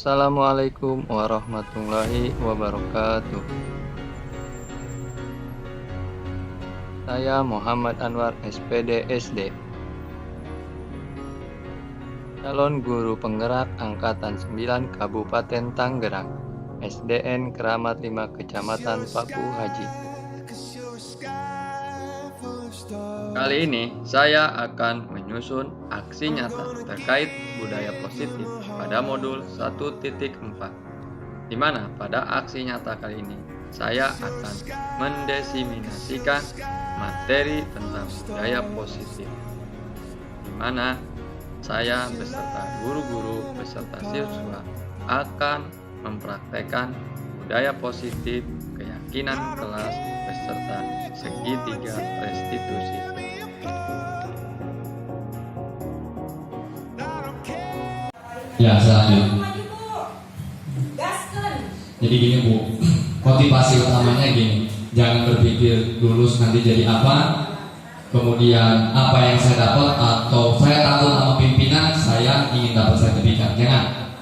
Assalamualaikum warahmatullahi wabarakatuh. Saya Muhammad Anwar SPD SD, calon guru penggerak Angkatan 9 Kabupaten Tangerang, SDN Keramat 5 Kecamatan Paku Haji. Kali ini saya akan menyusun aksi nyata terkait budaya positif pada modul 1.4, di mana pada aksi nyata kali ini saya akan mendesiminasikan materi tentang budaya positif, di mana saya beserta guru-guru beserta siswa akan mempraktekkan budaya positif, keyakinan kelas beserta segitiga restitusi. Ya, selanjutnya. Jadi gini Bu, motivasi utamanya gini, jangan berpikir lulus nanti jadi apa, kemudian apa yang saya dapat, atau saya takut sama pimpinan, saya ingin dapat sertifikat. Jangan.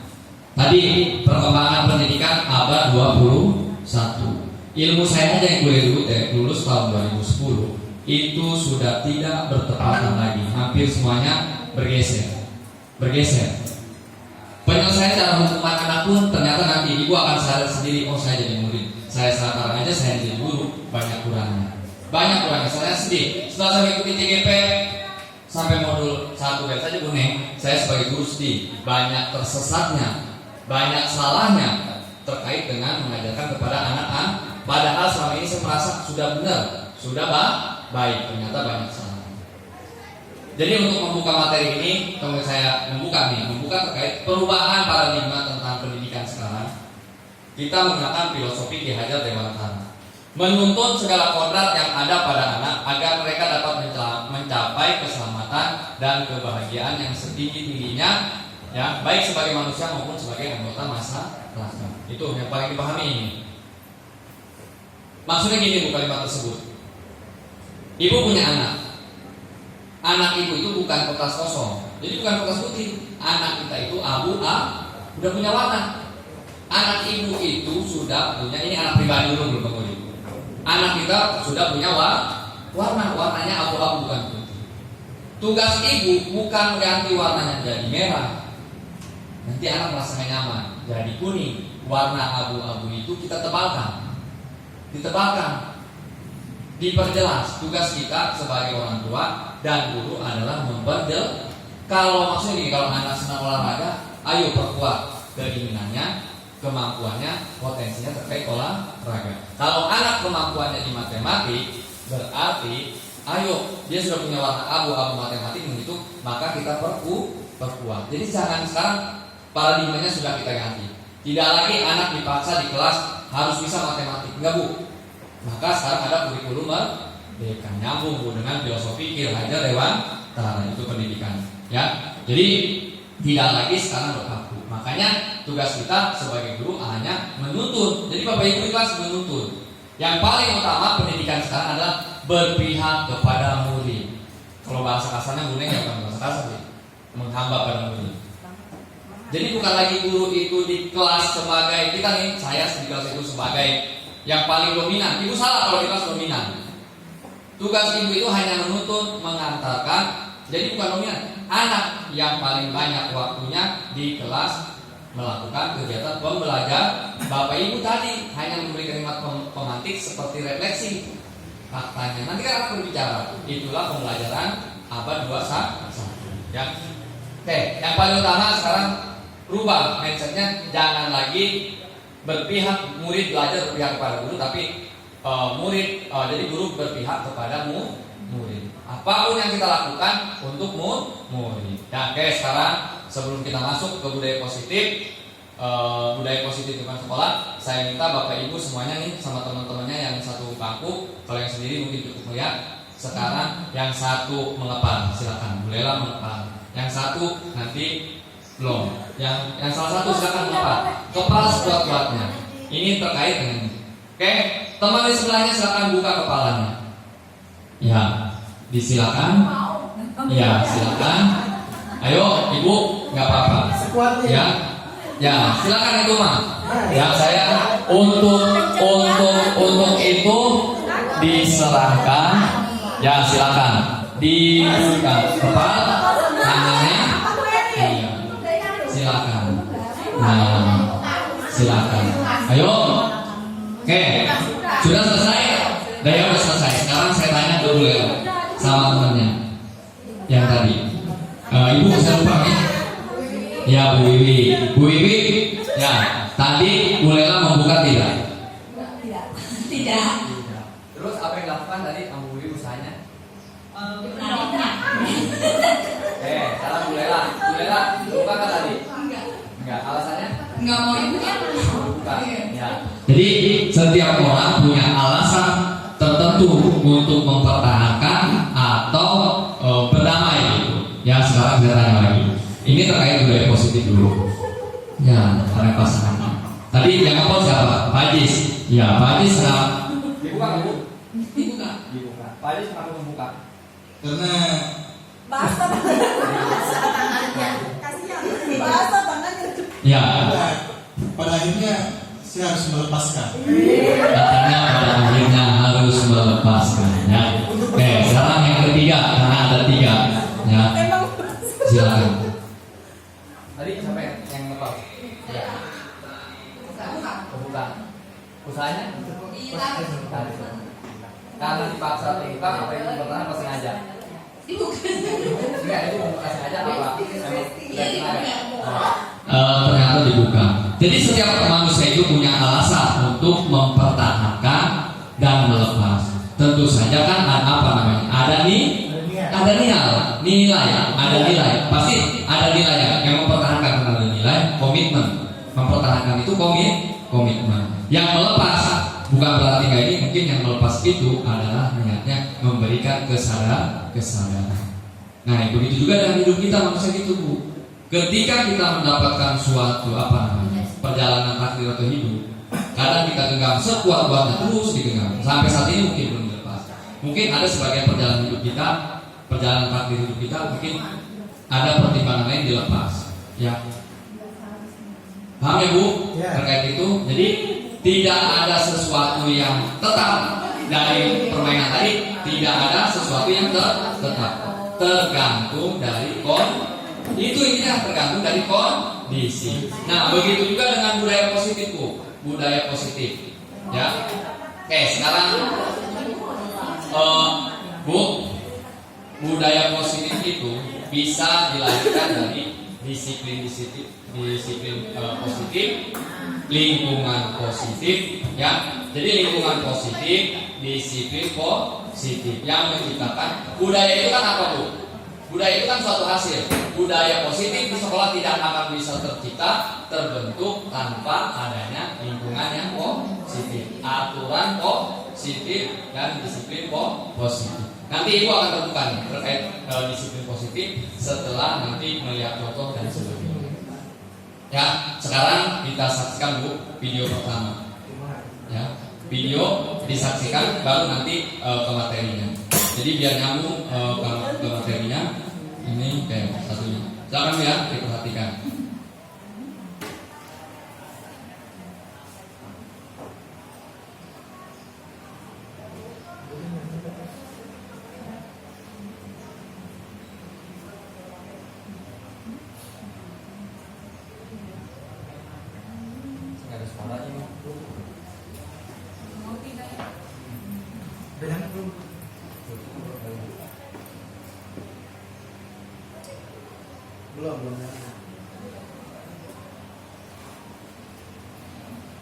Tadi perkembangan pendidikan abad 21. Ilmu saya aja yang lulus tahun 2010 itu sudah tidak bertepatan lagi, hampir semuanya bergeser. Penyelesaian dalam hukuman anak pun ternyata nanti ibu akan sadar sendiri, oh saya jadi murid, saya sekarang aja saya jadi guru, banyak kurangnya. Saya sedih setelah saya mengikuti TGP sampai modul 1 dan saja kuning, saya sebagai guru sedih, banyak tersesatnya, banyak salahnya terkait dengan mengajarkan kepada anak-anak. Padahal selama ini saya merasa sudah benar, sudah baik, ternyata banyak salah. Jadi untuk membuka materi ini, kalau saya membuka terkait perubahan paradigma tentang pendidikan sekarang, kita menggunakan filosofi Ki Hajar Dewantara, menuntut segala kodrat yang ada pada anak agar mereka dapat mencapai keselamatan dan kebahagiaan yang setinggi-tingginya, ya, baik sebagai manusia maupun sebagai anggota masyarakat. Itu yang paling dipahami ini. Maksudnya gini Bu, kalimat tersebut. Ibu punya anak ibu itu bukan kertas kosong, jadi bukan kertas putih. Anak kita itu udah punya warna. Anak ibu itu sudah punya, ini anak pribadi dulu, belum kemudian. Anak kita sudah punya warnanya abu-abu, bukan putih. Tugas ibu bukan ganti warnanya jadi merah, nanti anak merasa gak nyaman, jadi kuning. Warna abu-abu itu kita ditebalkan, diperjelas. Tugas kita sebagai orang tua dan guru adalah memperjelas. Kalau maksudnya gini, kalau anak senang olahraga, ayo perkuat keinginannya, kemampuannya, potensinya terkait olahraga. Kalau anak kemampuannya di matematik, berarti ayo dia sudah punya warna abu-abu matematik begitu, maka kita perkuat. Jadi jangan sekarang paradigmanya sudah kita ganti. Tidak lagi anak dipaksa di kelas harus bisa matematik, enggak Bu. Maka sekarang ada kurikulum merdeka, nyambung Bu dengan filosofi Ki Hajar Dewantara, itu pendidikan, ya. Jadi tidak lagi sekarang berpaku. Makanya tugas kita sebagai guru hanya menuntun. Jadi Bapak Ibu di kelas menuntun. Yang paling utama pendidikan sekarang adalah berpihak kepada murid. Kalau bahasa kasarnya bukan bahasa kasar, menghamba pada murid. Jadi bukan lagi guru itu di kelas sebagai kita nih, saya di kelas itu sebagai yang paling dominan. Ibu salah kalau di kelas dominan. Tugas ibu itu hanya menuntun, mengantarkan. Jadi bukan dominan. Anak yang paling banyak waktunya di kelas melakukan kegiatan pembelajaran. Bapak ibu tadi hanya memberi kalimat pemantik seperti refleksi faktanya. Nanti kan anak berbicara. Itulah pembelajaran abad 21. Ya. Oke, yang paling utama sekarang rubah mindsetnya, jangan lagi berpihak murid belajar berpihak kepada guru, tapi jadi guru berpihak kepada murid. Apapun yang kita lakukan untuk murid. Ya, oke, sekarang sebelum kita masuk ke budaya positif depan sekolah, saya minta Bapak Ibu semuanya nih sama teman-temannya yang satu bangku, kalau yang sendiri mungkin cukup melihat. Sekarang yang satu mengepal, silakan bolehlah mengepal. Yang satu nanti belum. Yang salah satu silakan kepala sekuat-kuatnya. Ini terkait dengan ini. Oke, teman di sebelahnya silakan buka kepalanya. Ya, disilakan. Ya, silakan. Ayo, Ibu, nggak apa-apa. Ya, Ya, silakan itu mah. Ya, saya untuk itu diserahkan. Ya, silakan dibuka kepala tangannya. Iya, silakan. Nah, silakan. Ayo. Oke, sudah selesai. Daya udah selesai. Sekarang saya tanya dulu ya sama temannya yang tadi. Ibu saya lupa nih. Ya, Bu Wiwi. Bu Wiwi, ya, tadi Bu Lela membuka tidak? Tidak. Terus apa yang dilakukan tadi sama Bu Wiwi usahanya? Salah Bu Lela. Bu Lela, buka kan tadi? Enggak. Alasannya? Enggak mau ibunya. Buka. Ya. Jadi setiap orang punya alasan tertentu untuk mempertahankan atau berdamai gitu. Ya, sekarang saya tanya lagi. Ini terkait budaya positif dulu. Ya, oleh pasangan. Tadi yang ngepot siapa? Pak Ajis. Ya, Pak Ajis kenapa? Dibuka, Bu. Dibuka. Pak Ajis kenapa membuka? Karena Basah tangannya. Kasihan. Basah tangannya. Ya, pada akhirnya saya harus melepaskan. katanya pada akhirnya harus melepaskan. Ya. Oke, sekarang yang ketiga, karena ada 3. Ya, silakan. Tadi sampai yang lepas. Ya. Buka. Usahanya? Karena dipaksa dibuka, apa itu bertahan pas sengaja? Enggak, itu membuka sengaja apa? Ternyata dibuka. Jadi setiap manusia itu punya alasan untuk mempertahankan dan melepas. Tentu saja kan ada apa namanya? Ada nilai. Pasti ada nilai yang mempertahankan karena ada nilai, komitmen. Mempertahankan itu komitmen. Yang melepas bukan berarti kayak ini, mungkin yang melepas itu adalah niatnya memberikan kesadaran. Nah, begitu juga dengan hidup kita manusia gitu, Bu. Ketika kita mendapatkan suatu perjalanan takdir atau hidup, kadang kita genggam sekuat-kuatnya, terus digenggam sampai saat ini mungkin belum dilepas. Mungkin ada sebagian perjalanan hidup kita, perjalanan takdir hidup kita, mungkin ada pertimbangan lain dilepas. Ya, paham ya, Bu? Terkait itu, jadi tidak ada sesuatu yang tetap dari permainan tadi, tidak ada sesuatu yang tetap, tergantung dari itu intinya tergantung dari kondisi. Nah, begitu juga dengan budaya positif, Bu. Budaya positif. Ya. Oke, sekarang Bu, budaya positif itu bisa dilahirkan dari disiplin positif, lingkungan positif, ya. Jadi lingkungan positif, disiplin positif yang menciptakan budaya itu kan apa, Bu? Budaya itu kan suatu hasil. Budaya positif di sekolah tidak akan bisa terbentuk tanpa adanya lingkungan yang positif, aturan positif dan disiplin positif. Nanti Ibu akan terbuka nih terkait disiplin positif setelah nanti melihat contoh dan sebagainya. Ya, sekarang kita saksikan, Bu, video pertama. Ya, video disaksikan baru nanti ke materinya. Jadi biar nyambung ke materinya. Ini kayak satunya. Silakan ya, diperhatikan. Ada suaranya. Belum.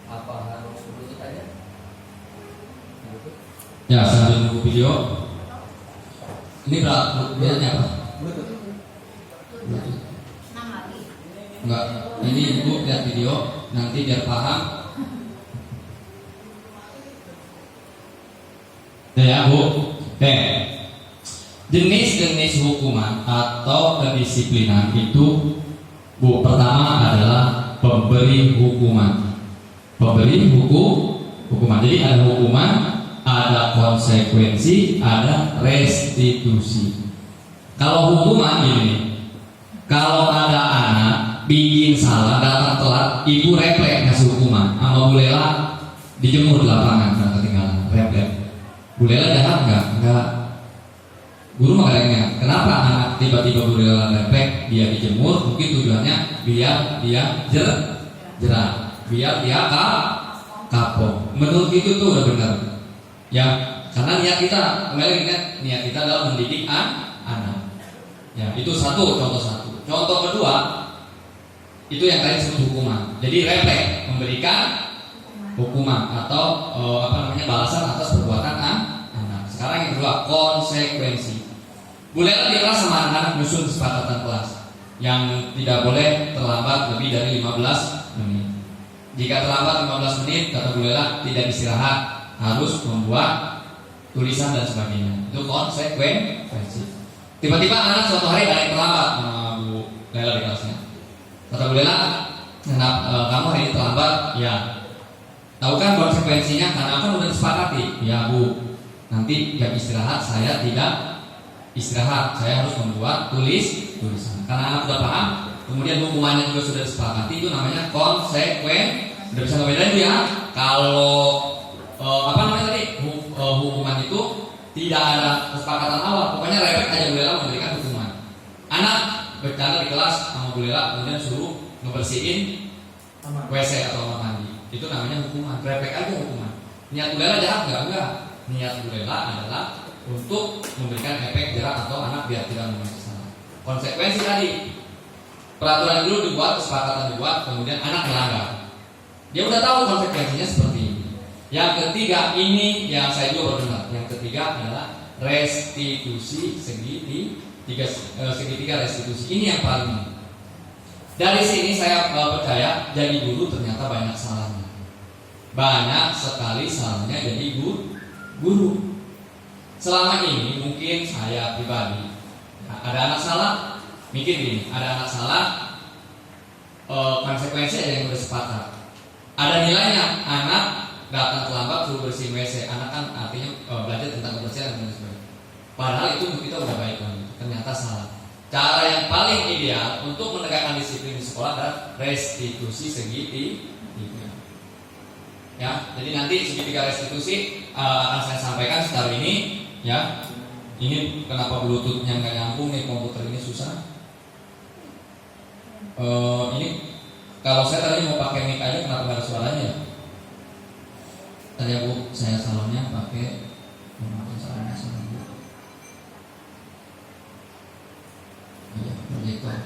Apa harus Bluetooth aja? Ya, sambil nunggu video. Ini beratnya apa? Bluetooth. Enggak, ini Ibu lihat video nanti biar paham. Ya, Bu. Oke. Jenis-jenis hukuman atau kedisiplinan itu, Bu, pertama adalah pemberi hukuman. Pemberi hukuman. Jadi ada hukuman, ada konsekuensi, ada restitusi. Kalau hukuman ini, kalau ada anak bikin salah, datang telat, ibu refleks ngasih hukuman. Sama Bu Lela dijemur di lapangan karena ketinggalan, refleks. Bu Lela jahat nggak? Nggak. Guru makanya kenapa anak tiba-tiba Bu Lela refleks, dia dijemur, mungkin tujuannya biar dia jerah, biar dia kapok. Menurut itu tuh udah benar. Ya, karena niat kita, kembali ingat, niat kita adalah mendidik anak. Ya, itu satu, contoh satu. Contoh kedua, itu yang tadi disebut hukuman. Jadi refleks memberikan hukuman atau balasan atas perbuatan anak. Sekarang yang kedua, konsekuensi. Bu Lela di kelas sama anak-anak nyusun kesepakatan kelas yang tidak boleh terlambat lebih dari 15 menit. Jika terlambat 15 menit, kata Bu Lela, tidak istirahat, harus membuat tulisan dan sebagainya. Itu konsekuensi. Tiba-tiba anak suatu hari ada yang terlambat sama Bu Lela di kelasnya. Kata Bu Lela, kamu hari ini terlambat? Ya. Tahu kan konsekuensinya? Karena aku sudah disepakati. Ya Bu, nanti jam istirahat saya tidak istirahat, saya harus membuat tulisan. Karena anak sudah paham, kemudian hukumannya juga sudah disepakati, itu namanya konsekuensi. Sudah bisa ngebedain ya. Kalau hukuman itu tidak ada kesepakatan awal, pokoknya refleks aja Bu Lela memberikan hukuman. Anak bercanda di kelas sama Bu Lela, kemudian suruh ngebersihin WC atau kamar mandi. Itu namanya hukuman, refleks aja hukuman. Niat Bu Lela jahat nggak? Enggak. Niat Bu Lela adalah untuk memberikan efek jerak atau anak biar tidak mengulangi kesalahan. Konsekuensi tadi, peraturan dulu dibuat, kesepakatan dibuat, kemudian anak melanggar. Dia udah tahu konsekuensinya seperti ini. Yang ketiga, ini yang saya juga benar. Yang ketiga adalah restitusi segitiga restitusi. Ini yang paling penting. Dari sini saya percaya jadi guru ternyata banyak salahnya. Banyak sekali salahnya jadi guru. Selama ini mungkin saya pribadi, ada anak salah, mikir gini, ada anak salah, konsekuensi ada yang udah sepakat. Ada nilainya, anak datang terlambat suruh bersihin WC, anak kan artinya belajar tentang kebersihan dan sebagainya. Padahal itu kita udah baik banget, ternyata salah. Cara yang paling ideal untuk menegakkan disiplin di sekolah adalah restitusi segitiga. Ya, jadi nanti segitiga restitusi akan saya sampaikan setelah ini. Ya, ini kenapa bluetoothnya nggak nyambung nih, komputer ini susah. Ini kalau saya tadi mau pakai mic aja, kenapa nggak ada suaranya ya? Tadi ya Bu, saya salonnya pakai suaranya sama Bu. Iya, proyektor.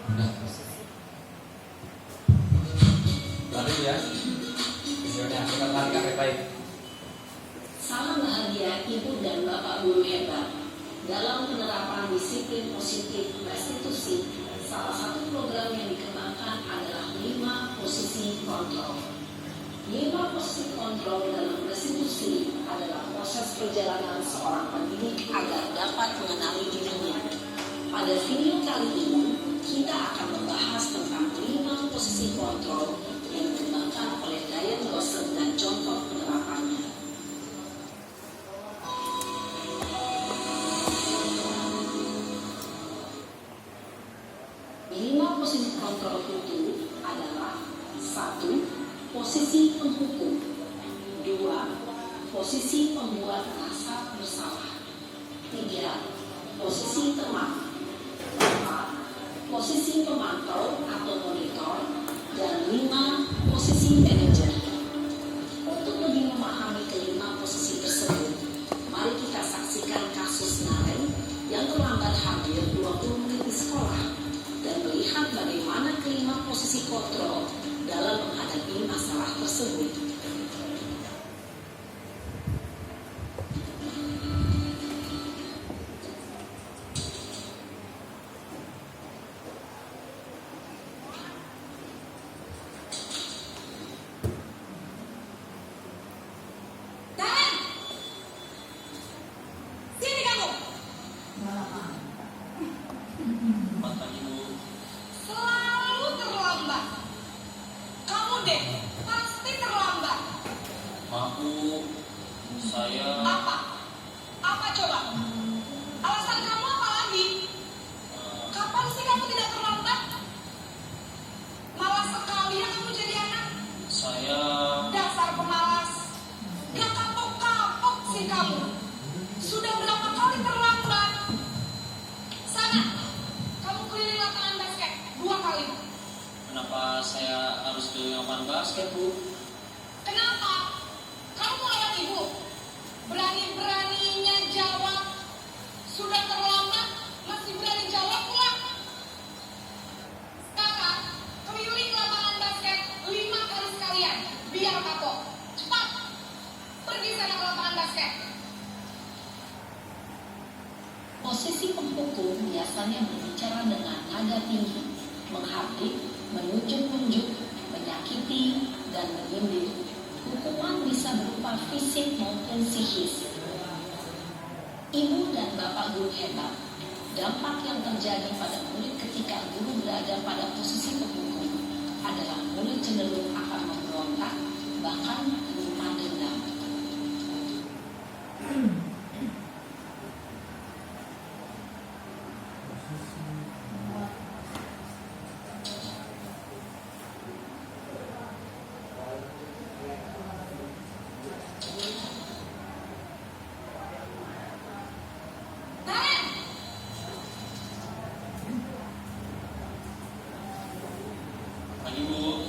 Udah. Lalu ya, videonya kita tarik baik. Salam bahagia Ibu dan Bapak Guru hebat. Dalam penerapan disiplin positif restitusi, salah satu program yang dikembangkan adalah 5 posisi kontrol. 5 posisi kontrol dalam restitusi adalah proses perjalanan seorang pendidik agar dapat mengenali dirinya. Pada video kali ini, kita akan membahas tentang 5 posisi kontrol yang dikembangkan oleh Diane Lawson dan contoh penerapannya. 5 posisi kontrol itu adalah 1. Posisi penghukum, 2. Posisi pembuat rasa bersalah, 3. Posisi teman, 4. Posisi pemantau atau monitor, dan 5. Posisi manajer. Untuk lebih memahami kelima posisi tersebut, mari kita saksikan kasus Naren yang terlambat hampir 20 menit di sekolah dan melihat bagaimana kelima posisi kontrol dalam menghadapi masalah tersebut. Saya Apa? Apa coba? Alasan kamu apa lagi? Kapan sih kamu tidak terlambat? Malas sekali ya kamu jadi anak. saya Dasar pemalas. Gak kapok-kapok sih kamu. Sudah berapa kali terlambat? Sana, kamu keliling lapangan basket 2 kali. kenapa saya harus ke lapangan basket, Bu? Kenapa? Kamu melawan ibu. Berani-beraninya jawab. Sudah terlambat, masih berani jawab pula. Sekarang, keliling lapangan basket 5 kali sekalian. Biar kapok. Cepat. Pergi sana ke lapangan basket. Posisi penghukum biasanya berbicara dengan nada tinggi, menghardik, menunjuk-nunjuk, menyakiti, dan menyindir. Hukuman bisa berupa fisik maupun psikis. Ibu dan bapak guru hebat. Dampak yang terjadi pada murid ketika guru berada pada posisi penghukum adalah murid cenderung akan memberontak, bahkan rumah dendam. Naren! Pagi, Bu.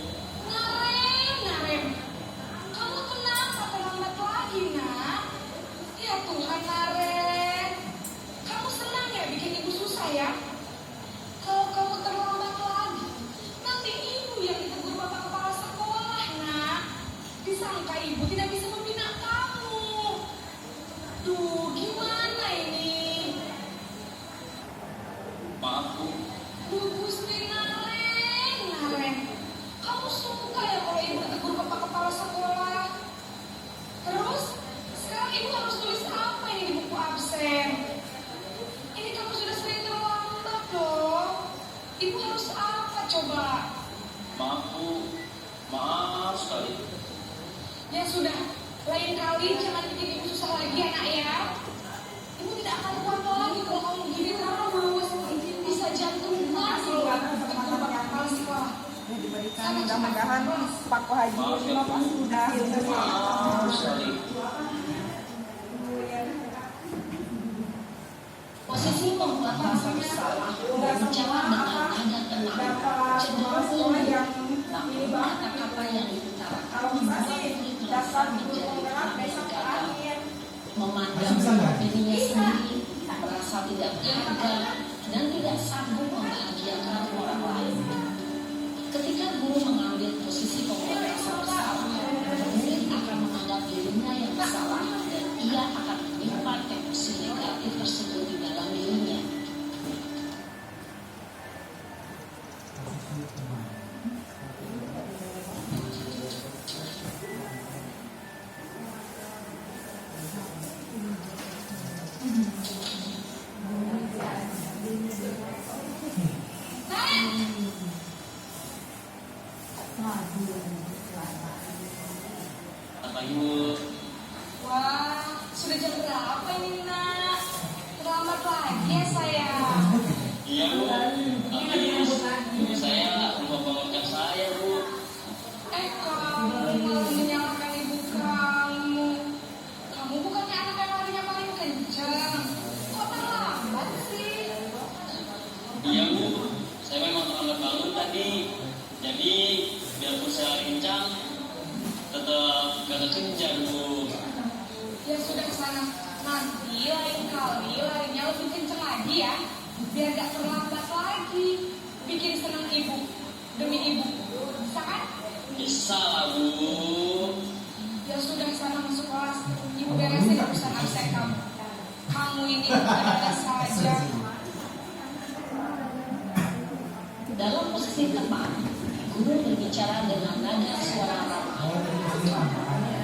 Naren. Kamu kenapa terlambat lagi, nak? Ya Tuhan, Naren. Kamu senang ya bikin ibu susah ya? Kalau kamu terlambat lagi, nanti ibu yang ditegur bapak kepala sekolah, nak. Disangka ibu tidak bisa membina kamu. Duh, gimana ini? Maaf, Bu. Duh, Gusti Naren. Kamu suka ya kalau ibu ditegur bapak kepala sekolah? Terus, sekarang ibu harus tulis apa ini di buku absen? Ini kamu sudah sering terlambat loh. Ibu harus apa coba? Maaf, Bu. Maaf sekali. Ya sudah, lain kali jangan bikin ibu susah lagi ya nak ya. Ibu tidak akan kuat lagi kalau kamu begini terus. Bisa jantungan loh. Ditegur bapak kepala sekolah. Diberikan mudah-mudahan Pak Haji Maaf ya, Bapak Bu. sudah Maaf sekali. Posisi membuat rasa bersalah berbicara dengan nada tenang, cenderung lembut, namun kata-kata yang diutarakan membuat murid merasa menjadi hampir gagal, memandang dirinya sendiri, merasa tidak berharga, dan tidak sanggup membahagiakan orang lain. Ketika guru mengambil posisi pembuat rasa bersalah, murid akan menganggap dirinya yang bersalah dan ia akan menyimpan emosi negatif tersebut di dalam dirinya. Selamat pagi, Bu. Wah, sudah jam berapa ini nak? Terlambat lagi ya sayang. Iya, Bu. Habis. Ibu saya membangunkan saya, Bu. Kamu malah menyalahkan ibu kamu. Kamu bukannya anak yang larinya paling kencang. Kok terlambat sih? Iya, Bu. Saya memang terlambat bangun tadi. Jadi, biarpun saya kencang, tetap gak kekejar, Bu. Ya sudah kesana. Nanti lain kali larinya lebih kencang lagi ya. Biar gak terlambat lagi. Bikin senang ibu. Demi ibu. Bisa kan? Bisa lah, Bu. Ya sudah sana masuk kelas. Ibu beresin urusan absen kamu. Kamu ini ada saja. Dalam posisi tepat, guru berbicara dengan nada suara ramah,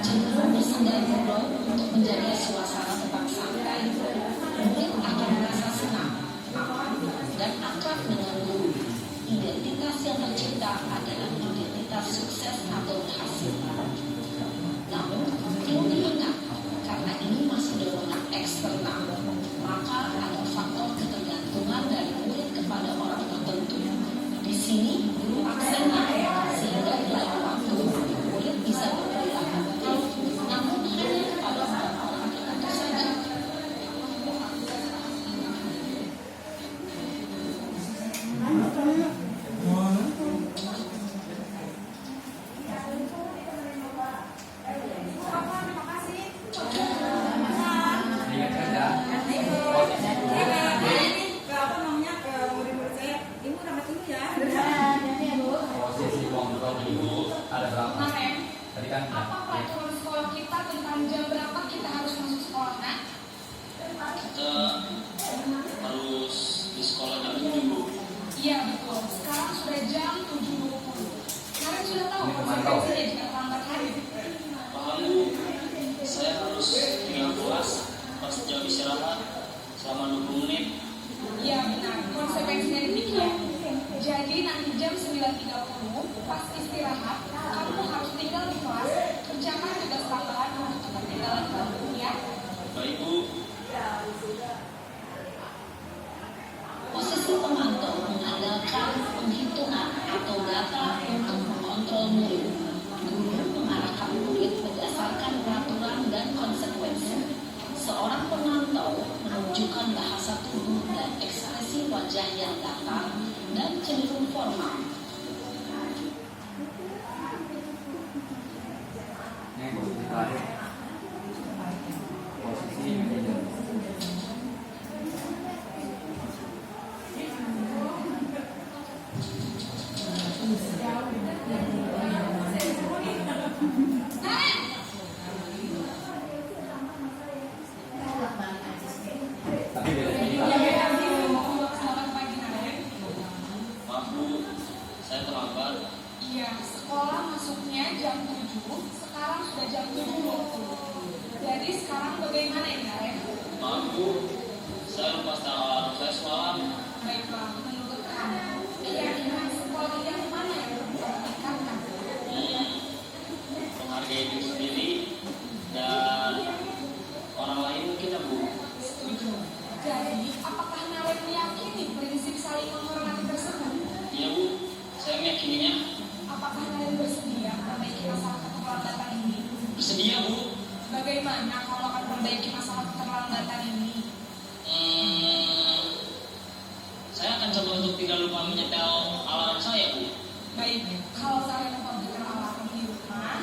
cenderung bersandar gurau untuk menjaga suasana tetap santai. Murid akan merasa senang, aman, dan akrab dengan guru. Identitas yang tercipta adalah identitas sukses atau berhasil. Namun, perlu diingat, karena Salam. Ren, Tadi kan apa peraturan sekolah kita tentang jam berapa kita harus masuk sekolah, Nak? Kita harus di sekolah jam 7, Bu. Iya betul, sekarang sudah jam 7.20. Kalian sudah tahu Ini pemantau. konsekuensinya jika terlambat hari. Paham, Bu. Saya harus tinggal kelas pas jam istirahat selama 20 menit. Iya benar, konsekuensinya demikian. Jadi nanti jam 9.30 pas istirahat, kamu harus tinggal di kelas, kerjakan tugas tambahan untuk ketinggalan bangku ya. Baik, Bu. Posisi pemantau mengandalkan penghitungan atau data untuk mengontrol murid. Guru mengarahkan murid berdasarkan peraturan dan konsekuensi. Seorang pemantau menunjukkan bahasa tubuh dan ekspresi wajah yang datar dan cenderung formal. Ini posisi terakhir. Posisi manajer. Tapi beda cerita. Selamat pagi Naren. Maaf, Bu. Saya terlambat. Iya, sekolah masuknya jam 7, sekarang sudah jam 7.20. Jadi sekarang bagaimana ya Naren? Maaf, Bu. Saya lupa setelah saya semalam. Baiklah, menurut kamu, keyakinan sekolah yang mana yang perlu kamu tingkatkan? Menghargai diri sendiri dan orang lain mungkin, ya, Bu. Setuju. Jadi, apakah Naren meyakini prinsip saling menghormati tersebut? Iya, Bu. Saya meyakininya. Apakah Naren bersedia memperbaiki masalah keterlambatan ini? Bersedia, Bu. Bagaimana kalau akan memperbaiki masalah keterlambatan ini? Saya akan coba untuk tidak lupa menyetel alarm saya, Bu. Baik, kalau saya memperhatikan alarm di rumah,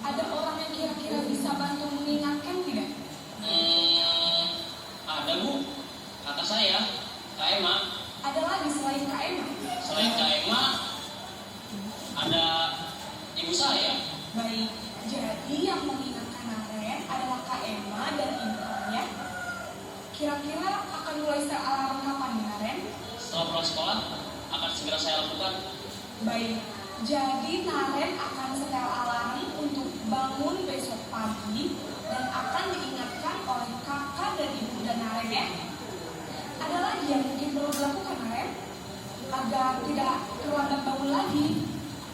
ada orang yang kira-kira bisa bantu mengingatkan tidak? Ada, Bu. Kata saya, Kak Emma. Ada lagi selain Kak Emma? Selain Kak Emma, ada ibu saya. Baik, jadi yang mengingatkan Naren adalah Kak Emma dan ibunya. Kira-kira akan mulai setel alarm kapan nih Naren? Setelah pulang sekolah, akan segera saya lakukan. Baik, jadi Naren akan setel alarm untuk bangun besok pagi dan akan diingatkan oleh kakak dan ibu dan Naren ya. Ada lagi yang mungkin perlu dilakukan Naren agar tidak terlambat bangun lagi.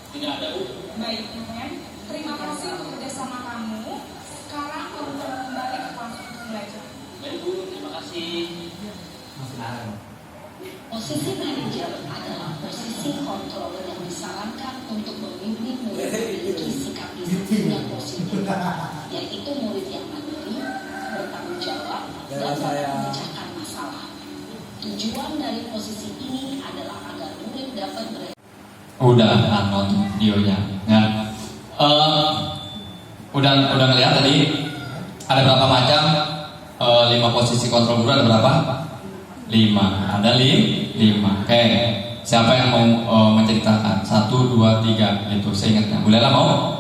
Tidak ada, Bu. Baik Naren, terima kasih untuk kerjasama kamu. Sekarang kamu boleh kembali ke kelas untuk belajar. Baik, Bu. Terima kasih. Masih larang. Posisi manajer adalah posisi kontrol yang disarankan untuk memimpin murid memiliki sikap disiplin yang positif, yaitu murid yang mandiri, bertanggung jawab, dan dapat memecahkan masalah. Tujuan dari posisi ini adalah agar murid dapat Udah nonton videonya. Nggak. Udah ngeliat tadi ada berapa macam 5 posisi kontrol guru, ada berapa? 5. Ada 5. Oke. Siapa yang mau menceritakan? 1, 2, 3 itu saya ingatnya. Bu Lela mau?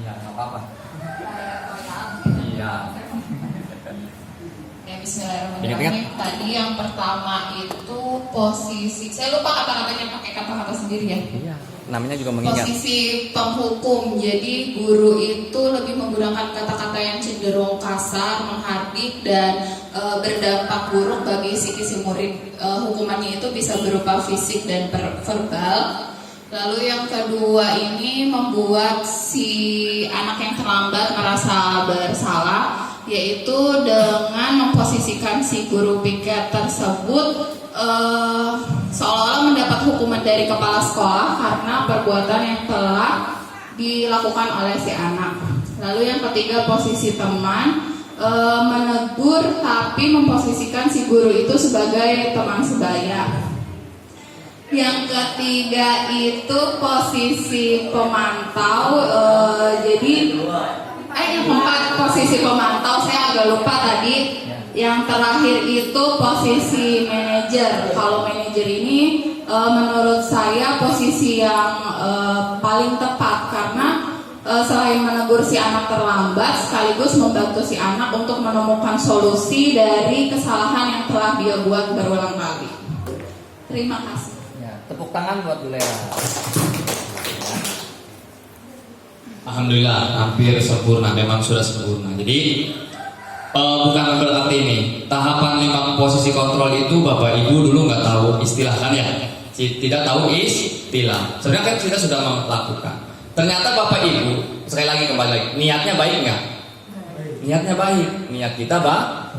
Iya, nggak apa-apa. Iya. Ya, bismillahirrahmanirrahim. Tadi yang pertama itu posisi, saya lupa kata-katanya, pakai kata-kata sendiri ya. Iya, namanya juga mengingat. Posisi penghukum. Jadi guru itu lebih menggunakan kata-kata yang cenderung kasar, menghardik dan berdampak buruk bagi si murid. Hukumannya itu bisa berupa fisik dan verbal. Lalu yang kedua ini membuat si anak yang terlambat merasa bersalah, yaitu dengan memposisikan si guru piket tersebut seolah-olah mendapat hukuman dari kepala sekolah karena perbuatan yang telah dilakukan oleh si anak. Lalu yang ketiga posisi teman, menegur tapi memposisikan si guru itu sebagai teman sebaya. Yang ketiga itu posisi pemantau, jadi yang keempat posisi pemantau, saya agak lupa tadi. Yang terakhir itu posisi manajer. Kalau manajer ini menurut saya posisi yang paling tepat, karena selain menegur si anak terlambat, sekaligus membantu si anak untuk menemukan solusi dari kesalahan yang telah dia buat berulang kali. Terima kasih. Ya, tepuk tangan buat Bu Lela. Alhamdulillah hampir sempurna, memang sudah sempurna. Jadi bukan berarti ini tahapan 5 posisi kontrol itu Bapak Ibu dulu nggak tahu istilah kan ya, tidak tahu istilah. Sebenarnya kan kita sudah melakukan. Ternyata Bapak Ibu sekali lagi kembali lagi, niatnya baik nggak? Niatnya baik, niat kita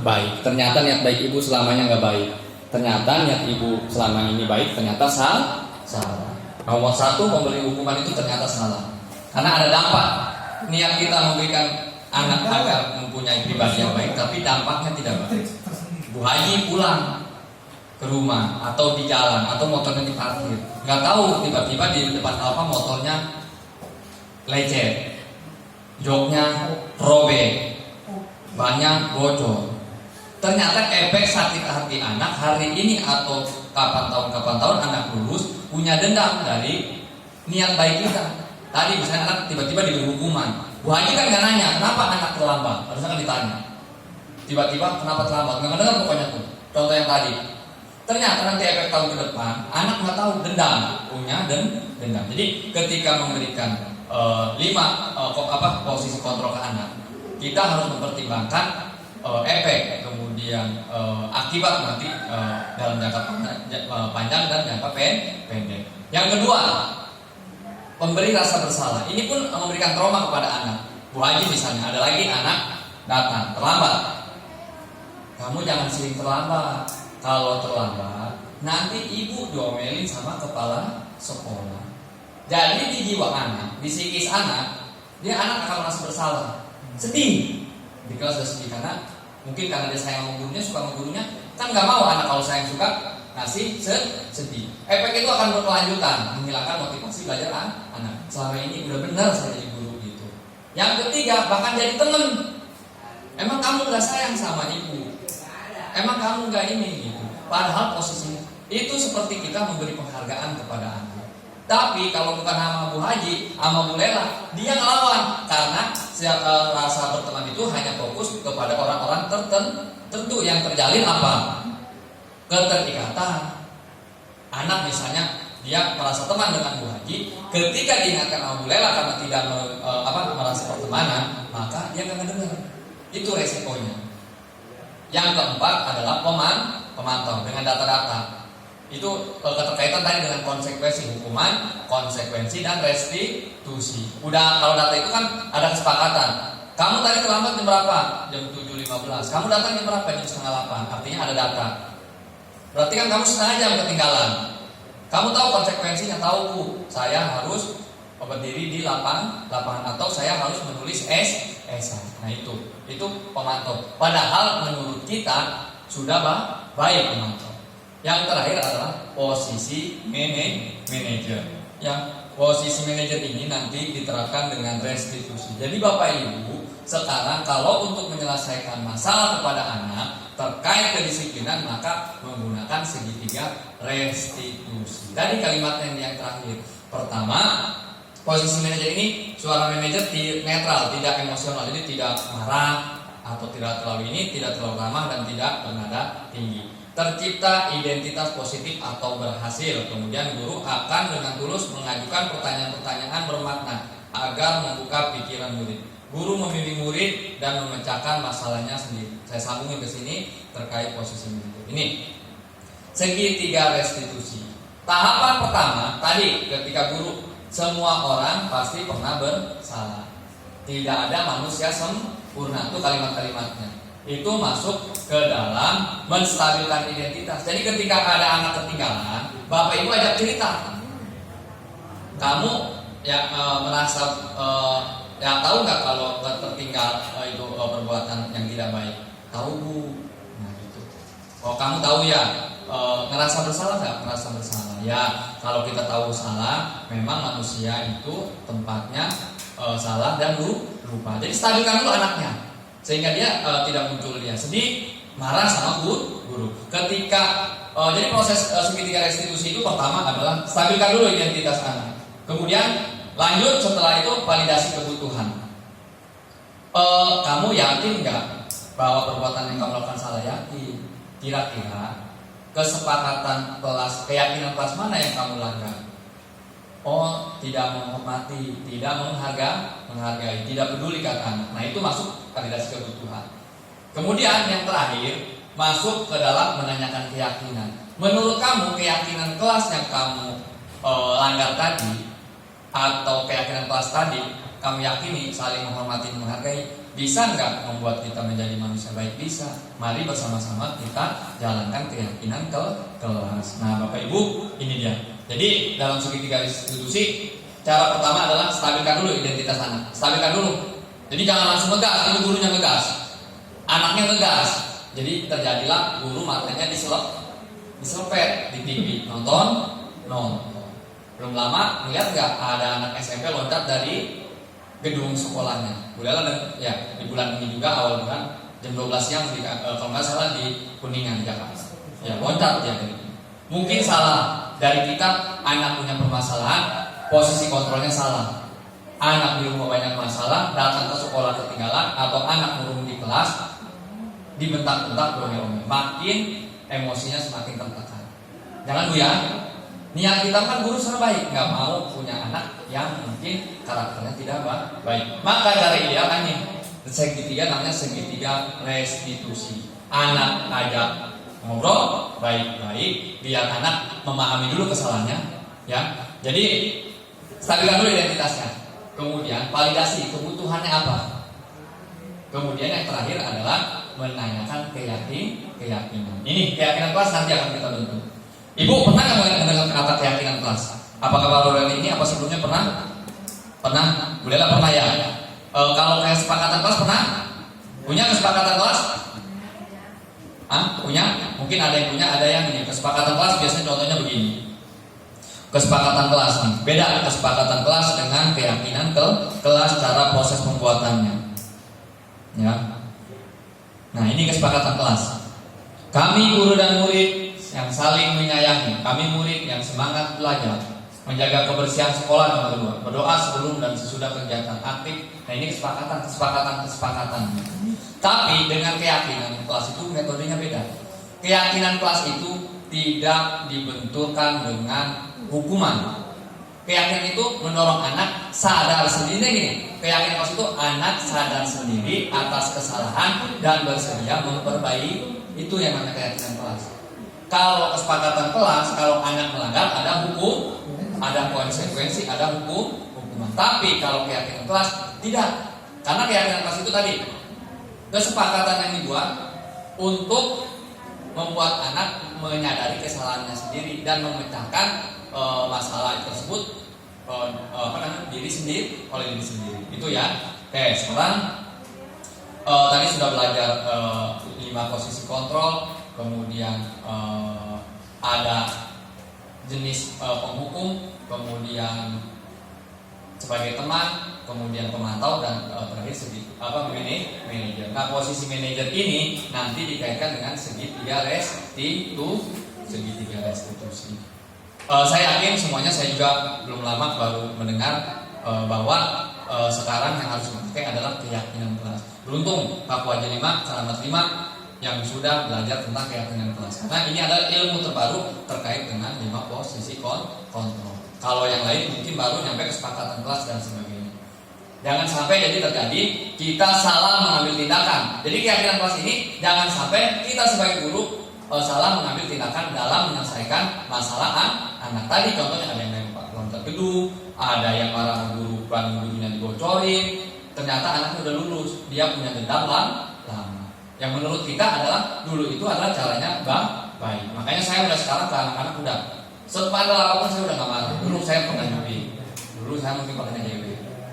baik. Ternyata niat baik Ibu selamanya nggak baik. Ternyata niat Ibu selama ini baik, ternyata salah. Nomor 1, memberi hukuman itu ternyata salah. Karena ada dampak. Niat kita memberikan anak agar mempunyai pribadi yang baik, tapi dampaknya tidak baik. Bu Haji pulang ke rumah atau di jalan atau motornya diparkir, nggak tahu tiba-tiba di depan Alfa motornya lecet, joknya robek, banyak bocor. Ternyata efek sakit hati anak hari ini atau kapan tahun anak lulus punya dendam dari niat baik kita. Tadi misalnya anak tiba-tiba diberi hukuman, Bu Haji kan nggak nanya kenapa anak terlambat, harusnya kan ditanya. Tiba-tiba kenapa terlambat, nggak dengar pokoknya tuh. Contoh yang tadi, ternyata nanti efek tahun ke depan anak nggak tahu dendam, punya dendam. Jadi ketika memberikan 5 posisi kontrol ke anak, kita harus mempertimbangkan efek, kemudian akibat nanti dalam jangka panjang dan jangka pendek. Yang kedua, memberi rasa bersalah. Ini pun memberikan trauma kepada anak. Bu Haji misalnya, ada lagi anak datang terlambat. Kamu jangan sering terlambat. Kalau terlambat, nanti ibu diomelin sama kepala sekolah. Jadi di jiwa anak, di psikis anak, dia anak akan merasa bersalah, sedih. Di kelas sudah sedih karena mungkin karena dia sayang sama gurunya, suka sama gurunya, kan nggak mau anak kalau sayang suka ngasih sedih. Efek itu akan berkelanjutan, menghilangkan motivasi belajar anak. Selama ini udah benar saya jadi guru gitu. Yang ketiga, bahkan jadi teman. Emang kamu nggak sayang sama ibu? Emang kamu nggak ini gitu? Padahal posisinya itu seperti kita memberi penghargaan kepada anak. Tapi kalau bukan sama Bu Haji, sama Bu Lela, dia ngelawan karena rasa berteman itu hanya fokus kepada orang-orang tertentu yang terjalin apa? Keterikatan. Anak misalnya dia merasa teman dengan Bu Haji, ketika diingatkan sama Bu Lela karena tidak merasa pertemanan, maka dia nggak dengar. Itu resikonya. Yang keempat adalah pemantau dengan data-data. Itu keterkaitan tadi dengan konsekuensi hukuman, konsekuensi dan restitusi. Udah kalau data itu kan ada kesepakatan. Kamu tadi terlambat jam berapa? Jam 7.15. Kamu datang jam berapa? Jam 7.30. Artinya ada data. Berarti kan kamu setengah jam ketinggalan. Kamu tahu konsekuensinya, tahu Bu. Saya harus berdiri di lapangan atau saya harus menulis esai. Nah itu pemantau. Padahal menurut kita sudah baik pemantau. Yang terakhir adalah posisi manajer. Yang posisi manajer ini nanti diterapkan dengan restitusi. Jadi Bapak Ibu, sekarang kalau untuk menyelesaikan masalah kepada anak terkait kedisiplinan, maka menggunakan segitiga restitusi. Tadi kalimat yang terakhir. Pertama, posisi manajer ini, suara manajer netral, tidak emosional, jadi tidak marah atau tidak terlalu tidak terlalu ramah dan tidak bernada tinggi. Tercipta identitas positif atau berhasil. Kemudian guru akan dengan tulus mengajukan pertanyaan-pertanyaan bermakna agar membuka pikiran murid. Guru membimbing murid dan memecahkan masalahnya sendiri. Saya sambungin ke sini terkait posisi manajer. Ini segitiga restitusi. Tahapan pertama tadi ketika guru, semua orang pasti pernah bersalah. Tidak ada manusia sempurna. Itu kalimat-kalimatnya. Itu masuk ke dalam menstabilkan identitas. Jadi ketika ada anak ketinggalan, Bapak Ibu ajak cerita. Kamu merasa tahu nggak kalau tertinggal itu perbuatan yang tidak baik? Tahu Bu. Nah itu. Oh kamu tahu ya? Ngerasa bersalah nggak? Ngerasa bersalah. Ya kalau kita tahu salah, memang manusia itu tempatnya salah dan lupa. Jadi stabilkan dulu anaknya. Sehingga dia tidak muncul dia sedih, marah sama guru. Ketika Jadi proses segitiga restitusi itu pertama adalah stabilkan dulu identitas anak. Kemudian lanjut setelah itu validasi kebutuhan. Kamu yakin nggak bahwa perbuatan yang kamu lakukan salah? Yakin. Kira-kira kesepakatan kelas, keyakinan kelas mana yang kamu langgar? Oh, tidak menghormati, tidak menghargai, tidak peduli kata anak. Nah, itu masuk validasi kebutuhan. Kemudian yang terakhir masuk ke dalam menanyakan keyakinan. Menurut kamu keyakinan kelas yang kamu langgar tadi atau keyakinan kelas tadi kamu yakini saling menghormati, menghargai, bisa nggak membuat kita menjadi manusia baik? Bisa. Mari bersama-sama kita jalankan keyakinan kelas. Nah, Bapak Ibu, ini dia. Jadi dalam segitiga restitusi, cara pertama adalah stabilkan dulu identitas anak. Stabilkan dulu. Jadi jangan langsung ngegas, ini gurunya ngegas, anaknya ngegas. Jadi terjadilah guru matanya diselepet di TV, nonton. Belum lama melihat nggak ada anak SMP loncat dari gedung sekolahnya. Ya, di bulan ini juga awal bulan jam 12 siang kalau nggak salah di Kuningan, Jakarta. Ya, loncat ya. Mungkin salah dari kita, anak punya permasalahan, posisi kontrolnya salah. Anak di rumah banyak masalah, datang ke sekolah ketinggalan, atau anak murung di kelas, dibentak-bentak, beromel-omel. Makin emosinya semakin tertekan. Jangan Bu ya. Niat kita kan guru secara baik, nggak mau punya anak yang mungkin karakternya tidak baik. Maka dari ideal ini segitiga namanya segitiga restitusi. Anak ajak ngobrol baik-baik, biar anak memahami dulu kesalahannya, ya. Jadi stabilkan dulu identitasnya. Kemudian validasi kebutuhannya apa. Kemudian yang terakhir adalah menanyakan keyakinan. Ini keyakinan kelas nanti akan kita bentuk. Ibu pernah nggak mendengar kata keyakinan kelas? Apakah baru ini apa sebelumnya pernah? Pernah? Bu Lela pernah ya? Kalau kesepakatan kelas pernah? Punya kesepakatan kelas? Punya? Mungkin ada yang punya, ada yang ini. Kesepakatan kelas biasanya contohnya begini. Kesepakatan kelas nih. Beda kesepakatan kelas dengan keyakinan kelas, cara proses pembuatannya. Ya. Nah, ini kesepakatan kelas. Kami guru dan murid yang saling menyayangi, kami murid yang semangat belajar, menjaga kebersihan sekolah nomor 2, berdoa sebelum dan sesudah kegiatan aktif. Nah, ini kesepakatan. Tapi dengan keyakinan kelas itu metodenya beda. Keyakinan kelas itu tidak dibenturkan dengan hukuman. Keyakinan itu mendorong anak sadar sendiri gini. Keyakinan kelas itu anak sadar sendiri atas kesalahan dan bersedia memperbaiki. Itu yang namanya keyakinan kelas. Kalau kesepakatan kelas, kalau anak melanggar ada hukum, ada konsekuensi, ada hukuman. Tapi kalau keyakinan kelas tidak. Karena keyakinan kelas itu tadi kesepakatan yang dibuat untuk membuat anak menyadari kesalahannya sendiri dan memecahkan masalah tersebut diri sendiri oleh diri sendiri. Itu ya. Oke, sekarang tadi sudah belajar 5 posisi kontrol, kemudian ada jenis penghukum, kemudian sebagai teman, kemudian pemantau, dan terakhir manajer. Nah, posisi manajer ini nanti dikaitkan dengan segitiga restitusi. Saya yakin semuanya, saya juga belum lama baru mendengar bahwa sekarang yang harus dipakai adalah keyakinan kelas. Beruntung Pak Wajah 5, Selamat 5 yang sudah belajar tentang keyakinan kelas. Karena ini adalah ilmu terbaru terkait dengan 5 posisi kontrol. Kalau yang lain mungkin baru nyampe kesepakatan kelas dan sebagainya. Jangan sampai jadi terjadi kita salah mengambil tindakan. Jadi keyakinan kelas ini jangan sampai kita sebagai guru salah mengambil tindakan dalam menyelesaikan masalah anak. Tadi contohnya ada yang loncat gedung, ada yang marah guru, ban gurunya dibocorin. Ternyata anaknya udah lulus, dia punya dendam lama. Yang menurut kita adalah dulu itu adalah caranya baik. Makanya saya udah sekarang ke anak-anak udah sepandel apapun saya udah gak marah. Dulu saya pernah nyubi, dulu saya mungkin pernah JW,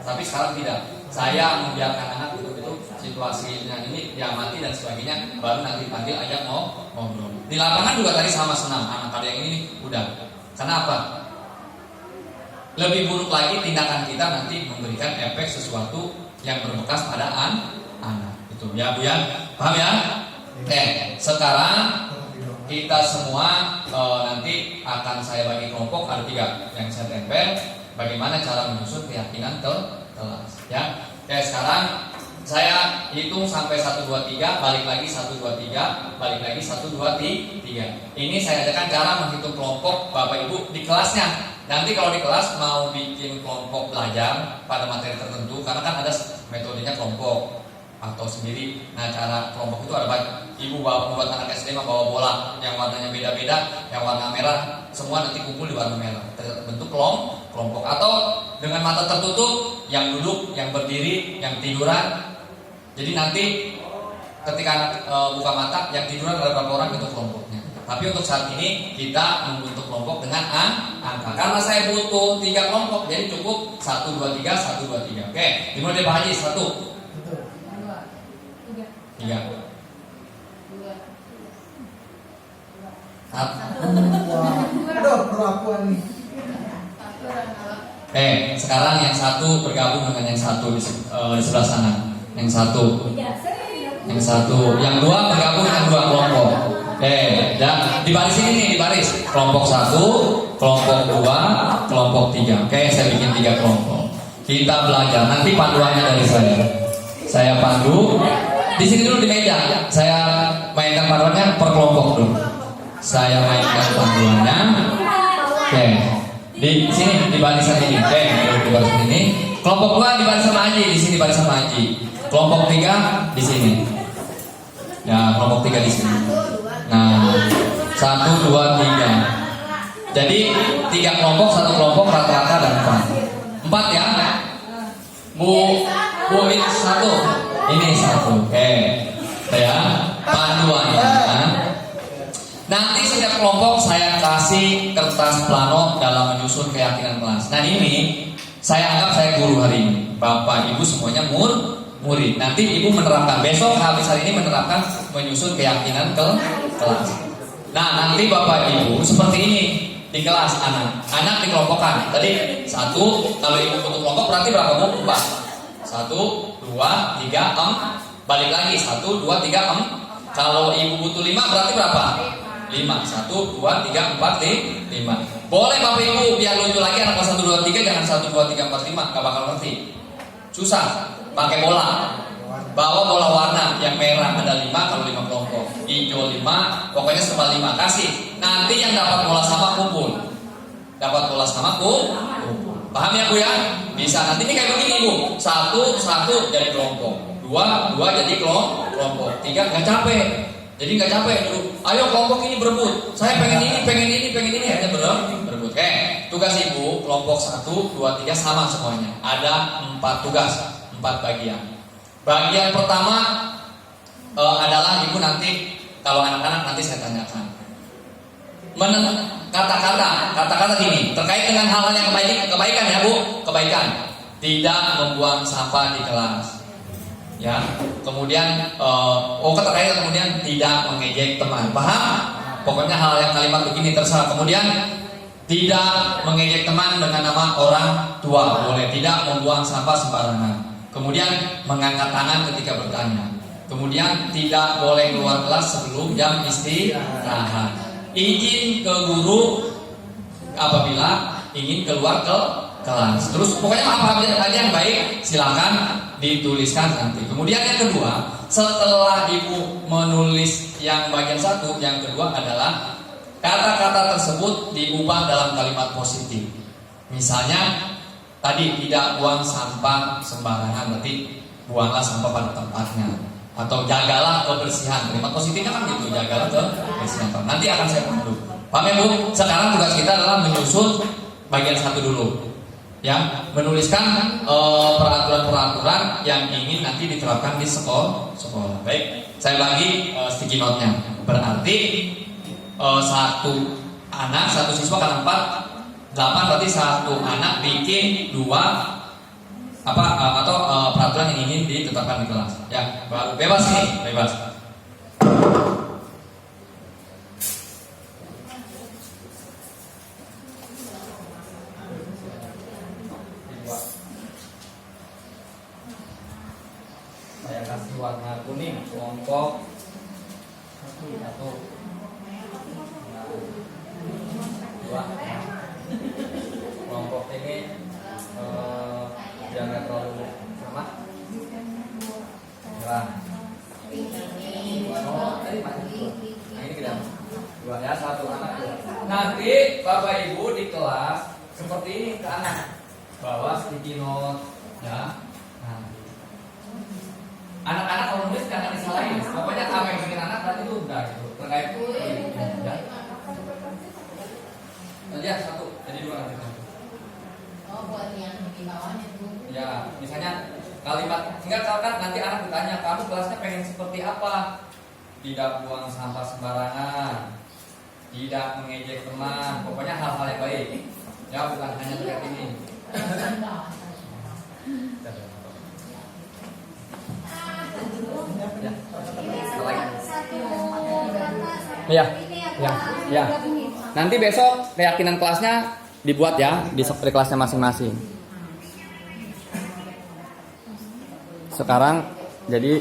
tapi sekarang tidak. Saya membiarkan anak itu situasinya ini diamati dan sebagainya, baru nanti panggil ajak ngobrol. Di lapangan juga tadi sama senam. Anak ada yang ini udah. Kenapa? Lebih buruk lagi tindakan kita nanti memberikan efek sesuatu yang berbekas pada anak. Itu ya Bu ya, paham ya? Oke, sekarang kita semua nanti akan saya bagi kelompok ada 3 yang saya tempel. Bagaimana cara menyusun keyakinan kelas ya. Oke, sekarang saya hitung sampai 1, 2, 3, balik lagi 1, 2, 3, balik lagi 1, 2, 3. Ini saya ajarkan cara menghitung kelompok Bapak Ibu di kelasnya. Nanti kalau di kelas mau bikin kelompok belajar pada materi tertentu, karena kan ada metodenya kelompok atau sendiri. Nah, cara kelompok itu ada banyak. Ibu buat anak SD bawa bola yang warnanya beda-beda, yang warna merah, semua nanti kumpul di warna merah. Bentuk kelompok atau dengan mata tertutup, yang duduk, yang berdiri, yang tiduran. Jadi nanti ketika anak buka mata, yang tiduran ada berapa orang itu kelompoknya. Tapi untuk saat ini kita membentuk kelompok dengan angka. Karena saya butuh 3 kelompok, jadi cukup 1, 2, 3, 1, 2, 3. Oke, dimulai dari Pak Haji 1. 3. Sekarang yang 1 bergabung dengan yang 1 di sebelah sana. Yang 1. Yang 2 bergabung dengan 2 kelompok. Dan di baris ini nih, di baris kelompok 1, kelompok 2, kelompok 3. Saya bikin 3 kelompok. Kita belajar. Nanti panduannya dari saya. Saya pandu. Di sini dulu di meja. Saya mainkan panduannya per kelompok dulu. Saya mainkan panduannya. Di sini di barisan ini. Di barisan ini. Kelompok 2 di barisan Haji. Di sini barisan Haji. Kelompok 3 di sini. Ya, kelompok 3 di sini. Nah, 1, 2, 3. Jadi 3 kelompok, 1 kelompok rata-rata dan 4. 4 ya. Bu ini 1. Ini 1. Ya. Panduannya. Nanti setiap kelompok saya kasih kertas plano dalam menyusun keyakinan kelas. Nah, ini saya anggap saya guru hari ini. Bapak Ibu semuanya murid. Nanti Ibu menerapkan, besok habis hari ini menerapkan menyusun keyakinan kelas. Nah, nanti Bapak Ibu seperti ini di kelas anak dikelompokkan. Tadi 1, kalau Ibu butuh kelompok berarti berapa Bu? 4. 1, 2, 3, 4. Balik lagi 1, 2, 3, 4. Kalau Ibu butuh 5 berarti berapa? 5. 1, 2, 3, 4, 5. Boleh Bapak Ibu biar lucu lagi anak kelas 1, 2, 3 jangan 1, 2, 3, 4, 5. Gak bakal ngerti. Susah. Pakai bola. Bawa bola warna yang merah ada 5 kalau 5 kelompok. Hijau 5, pokoknya serba 5 kasih. Nanti yang dapat bola sama kumpul. Dapat bola sama kumpul. Paham ya Bu ya? Bisa. Nanti ini kayak begini Bu. 1 jadi kelompok. 2 jadi kelompok. 3 nggak capek. Jadi nggak capek dulu. Ayo kelompok ini berebut. Saya pengen ini hanya berebut. Tugas Ibu kelompok 1, 2, 3 sama semuanya. Ada 4 tugas, 4 bagian. Bagian pertama adalah Ibu nanti kalau anak-anak nanti saya tanyakan. Kata-kata gini terkait dengan hal-hal yang kebaikan ya Bu. Kebaikan. Tidak membuang sampah di kelas. Ya. Kemudian terkait kemudian tidak mengejek teman. Paham? Pokoknya hal yang kalimat begini terserah. Kemudian tidak mengejek teman dengan nama orang tua. Boleh. Tidak membuang sampah sembarangan. Kemudian mengangkat tangan ketika bertanya. Kemudian tidak boleh keluar kelas sebelum jam istirahat. Izin ke guru apabila ingin keluar ke kelas. Terus pokoknya apa aja yang baik silakan dituliskan nanti. Kemudian yang kedua, setelah Ibu menulis yang bagian 1, yang kedua adalah kata-kata tersebut diubah dalam kalimat positif. Misalnya tadi tidak buang sampah sembarangan, berarti buanglah sampah pada tempatnya. Atau jagalah kebersihan. Kalimat positifnya kan gitu, jagalah kebersihan. Nanti akan saya pandu. Paham ya Bu? Sekarang tugas kita adalah menyusun bagian 1 dulu. Ya, menuliskan peraturan-peraturan yang ingin nanti diterapkan di sekolah. Baik, saya bagi sticky note-nya. Berarti 1 anak, 1 siswa kan 8 berarti 1 anak bikin 2 peraturan yang ingin ditetapkan di kelas. Ya, bebas nih, bebas. Saya kasih warna kuning kelompok 1. ini biar nggak terlalu sama. Nah, tadi mana? Nah ini kita 2 ya, 1 anak. Nanti Bapak Ibu di kelas seperti ini ke anak, bawa sticky note ya. Nah, anak-anak kalau nulis jangan disalahin. Pokoknya apa yang bikin anak tadi itu udah gitu terkait ya. Ya 1, jadi 2 nanti. Oh, buat yang di bawahnya tuh. Ya, misalnya kalimat singkat misalkan nanti anak ditanya, kamu kelasnya pengen seperti apa? Tidak buang sampah sembarangan, tidak mengejek teman, pokoknya hal-hal yang baik. Ya, bukan hanya terkait ini. Ya, ya, ya. Nanti besok keyakinan kelasnya dibuat ya di kelasnya masing-masing. Sekarang jadi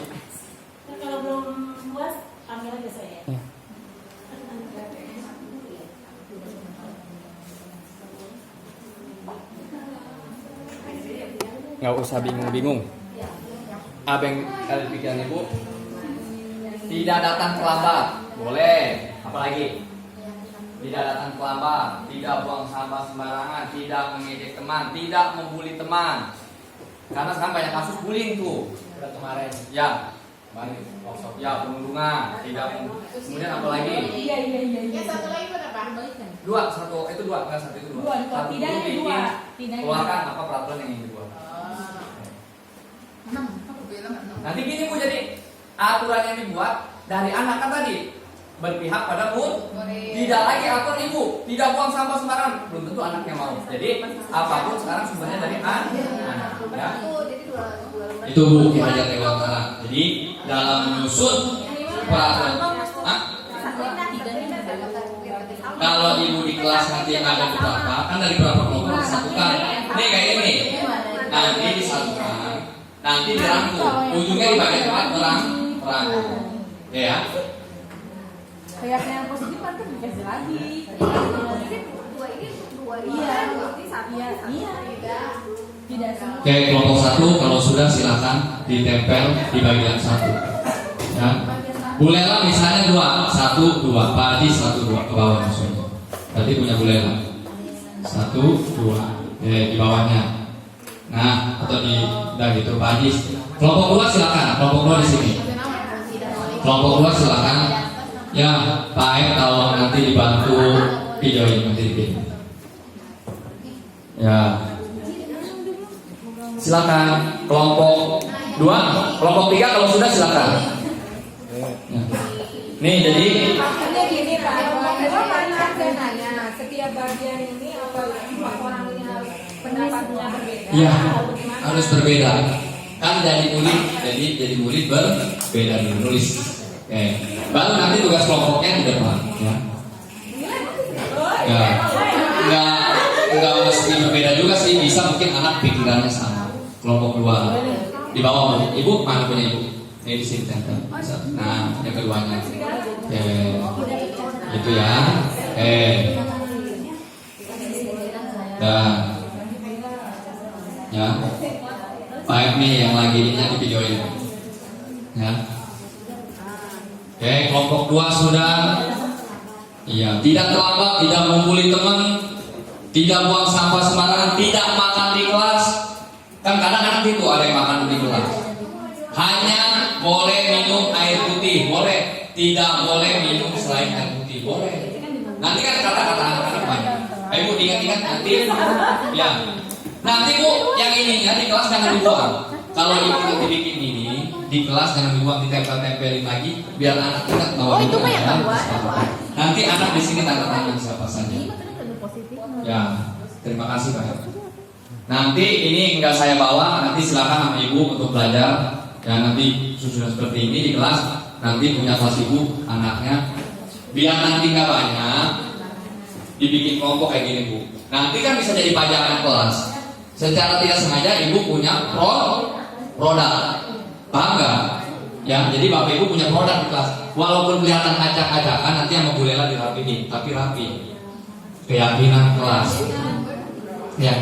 Kalau belum puas, panggil aja saya. ya. Nggak usah bingung-bingung. Apa yang kalian pikiran Ibu? Tidak datang terlambat, boleh. Apalagi? Tidak datang terlambat, tidak buang sampah sembarangan, tidak mengejek teman, tidak membuli teman. Karena sekarang banyak kasus bullying tuh. Kemarin, ya, banyak workshop, ya, perundungan, tidak. Kemudian apa lagi? Iya. Yang satu lagi berapa? 2, 1 itu 2, enggak 1 itu 2. Satu Tidak dulu bikin, 2. Tidak. keluarkan apa peraturan yang ingin dibuat. 6, aku bilang 6. Nanti gini Bu, jadi aturan yang dibuat dari anak kan tadi berpihak pada tidak lagi atur ibu, tidak buang sampah sembarangan, belum tentu anaknya mau. Jadi apapun sekarang sumbernya dari anak. Ya. Itu Bu Ki Hajar Dewantara. Jadi dalam menyusun peraturan, kalau ibu di kelas nanti yang ada beberapa, kan dari beberapa kelompok disatukan. Ini kayak ini, nanti disatukan, nanti dirangkum, ujungnya di bagian tempat merangkum, ya. Keyakinan positif kan dikasih lagi. Iya. Tidak semua. Oke, kelompok 1 kalau sudah silakan ditempel di bagian 1. Ya. Bu Lela misalnya 2, 1, 2, Pak Adi 1, 2 ke bawah maksudnya. Tadi punya Bu Lela 1, 2, di bawahnya. Nah, atau di gitu Pak Adi. Kelompok 2 silakan, kelompok 2 di sini. Kelompok 2 silakan. Ya, Pak Aep kalau nanti dibantu videoin nanti dibikin. Ya. Silakan kelompok 2, kelompok 3 kalau sudah silakan. Ya. Nih jadi Maksudnya gini Pak, kalau anak saya nanya, setiap bagian ini apa orang ini harus pendapatnya berbeda? ya harus berbeda. Kan jadi murid berbeda dulu nulis. Oke. Baru nanti tugas kelompoknya di depan ya. Ya. Enggak mesti berbeda juga sih, bisa mungkin anak pikirannya sama. Kelompok 2 di bawah ibu, mana punya ibu? Ini di sini tempel. Nah, yang keduanya. Oke. Itu ya. Oke. Dan ya. Baik nih yang lagi ini di videoin. Ya. Oke, kelompok 2 sudah. Iya, tidak terlambat, tidak membuli teman, tidak buang sampah sembarangan, tidak makan di kelas. Kan kadang-kadang gitu ada yang makan di kelas. Hanya boleh minum air putih, boleh. Tidak boleh minum selain air putih, boleh. Nanti kan kata-kata anak-anak banyak. Ibu ingat-ingat nanti. Ya. Nanti Bu, yang ini ya di kelas jangan dibuang. Kalau ibu nanti bikin ini di kelas jangan dibuang, ditempel-tempelin lagi biar anak ingat bahwa itu kan nanti anak di sini tanda tangan siapa saja. Ya, terima kasih Pak. Nanti ini enggak saya bawa, nanti silakan sama ibu untuk belajar. Dan nanti susunan seperti ini di kelas, nanti punya kelas ibu anaknya. Biar nanti nggak banyak, dibikin kelompok kayak gini Bu. Nanti kan bisa jadi pajangan kelas. Secara tidak sengaja ibu punya produk, paham nggak? Ya, jadi bapak ibu punya produk di kelas. Walaupun kelihatan acak-acakan, nanti sama Bu Lela dirapiin, tapi rapi. Keyakinan kelas. Ya.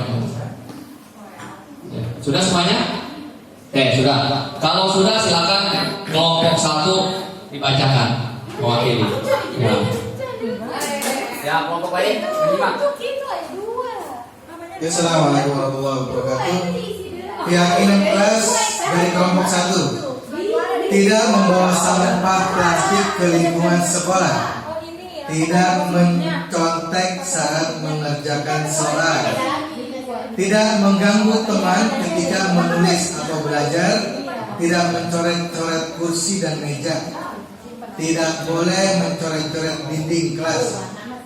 Ya. Sudah semuanya? Sudah. Kalau sudah silakan kelompok 1 dibacakan mewakili. Ya. Ya, kelompok lain menyimak. Ya, Assalamualaikum warahmatullahi wabarakatuh. Keyakinan kelas dari kelompok 1: tidak membawa sampah plastik ke lingkungan sekolah, tidak mencontek saat mengerjakan soal, tidak mengganggu teman ketika menulis atau belajar, tidak mencoret-coret kursi dan meja, tidak boleh mencoret-coret dinding kelas,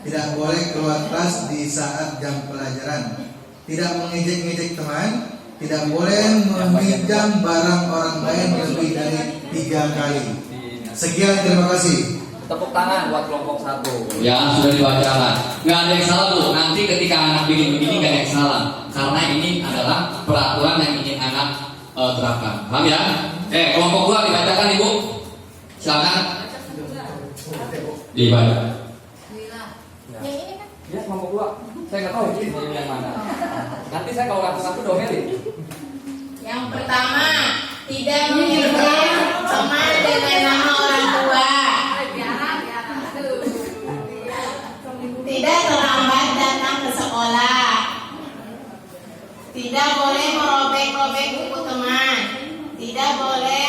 tidak boleh keluar kelas di saat jam pelajaran, tidak mengejek-ngejek teman, tidak boleh meminjam barang orang lain lebih dari 3 kali. Sekian, terima kasih. Tepuk tangan buat kelompok 1. Ya, sudah dibacakan. Nggak ada yang salah, Bu. Nanti ketika anak bikin begini nggak ada yang salah, karena ini adalah peraturan yang ingin anak terapkan. Paham ya? Kelompok 2 dibacakan, Ibu. Silakan. Dibaca. Ya, kelompok 2. Saya nggak tahu ini yang mana. Nanti saya kalau ngaku-ngaku domelin. Yang pertama, tidak mengirim teman dengan nama orang tua. Tidak terlambat datang ke sekolah. Tidak boleh merobek-robek buku teman. Tidak boleh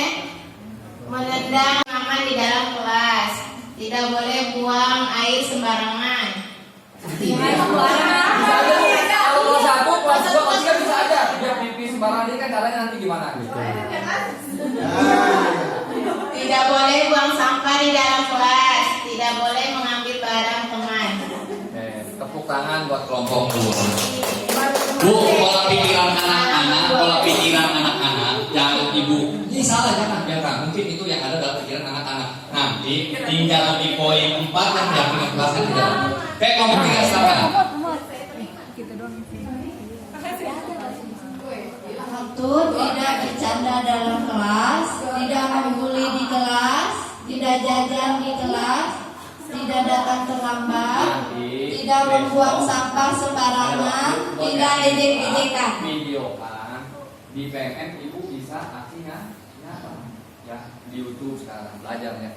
menendang teman di dalam kelas. Tidak boleh buang air sembarangan. Kalau kelas 1, kelas 2, kelas 3 bisa aja. Dia pipi sembarangan, ini kan caranya nanti gimana gitu. Tidak boleh buang sampah di dalam kelas. Tidak boleh mengambil barang teman. Tepuk tangan buat kelompok 2. Bu, pola pikiran anak-anak, jangan Ibu. Ini salah, jangan. Mungkin itu yang ada dalam pikiran anak-anak. Nanti tinggal di poin 4 yang keyakinan kelasnya tidak. Kelompok 3 silakan. Waktu tidak bercanda dalam kelas, tidak membuli di kelas, tidak jajan di kelas, tidak datang terlambat, tidak membuang sampah sembarangan, tidak ejek-ejekan. Videokan di PMN, Ibu bisa aslinya ya di YouTube sekarang belajar ya.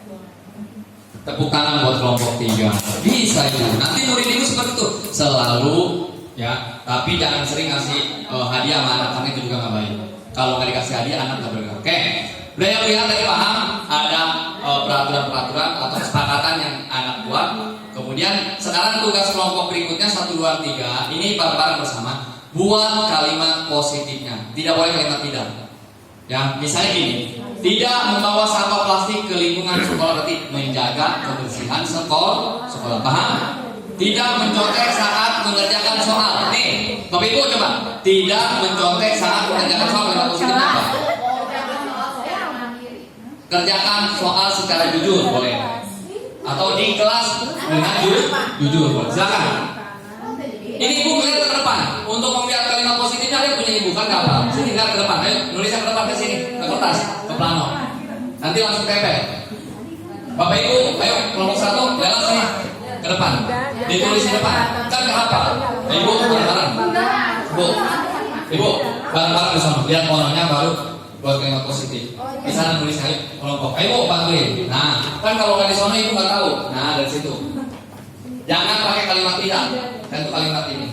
Tepuk tangan buat kelompok 3. Bisa itu. Nanti murid Ibu seperti itu selalu ya, tapi jangan sering ngasih hadiah sama anak, karena itu juga nggak baik. Kalau nggak dikasih hadiah, anak nggak bergerak. Oke, udah yang lihat tadi paham ada peraturan-peraturan atau kesepakatan yang anak buat. Kemudian sekarang tugas kelompok berikutnya 1, 2, 3 ini bareng-bareng bersama buat kalimat positifnya. Tidak boleh kalimat tidak. Ya, misalnya gini, tidak membawa sampah plastik ke lingkungan sekolah, berarti menjaga kebersihan sekolah. Paham? Tidak mencontek saat mengerjakan soal. Nih, Bapak Ibu coba. Tidak mencontek saat mengerjakan soal. Kalimat positifnya apa? Kerjakan soal secara jujur, boleh. Atau di kelas dengan jujur, boleh. Silakan. Ini Ibu lihat ke depan. Untuk membuat kalimat positifnya, lihat punya Ibu kan nggak apa. Sini lihat ke depan. Ayo, nulisnya ke depan ke sini, ke kertas, ke plano. Nanti langsung tempel. Bapak Ibu, ayo kelompok 1, lihat sini ke depan. Ditulis di depan. Kan nggak apa. Ibu bareng-bareng. Ibu bareng-bareng di sana. Lihat warnanya baru buat kalimat positif. Di sana nulis ayo kelompok. Ayo bantuin. Nah, kan kalau nggak di sana Ibu nggak tahu. Nah, dari situ. Jangan pakai kalimat tidak. Dan itu kalimat ini.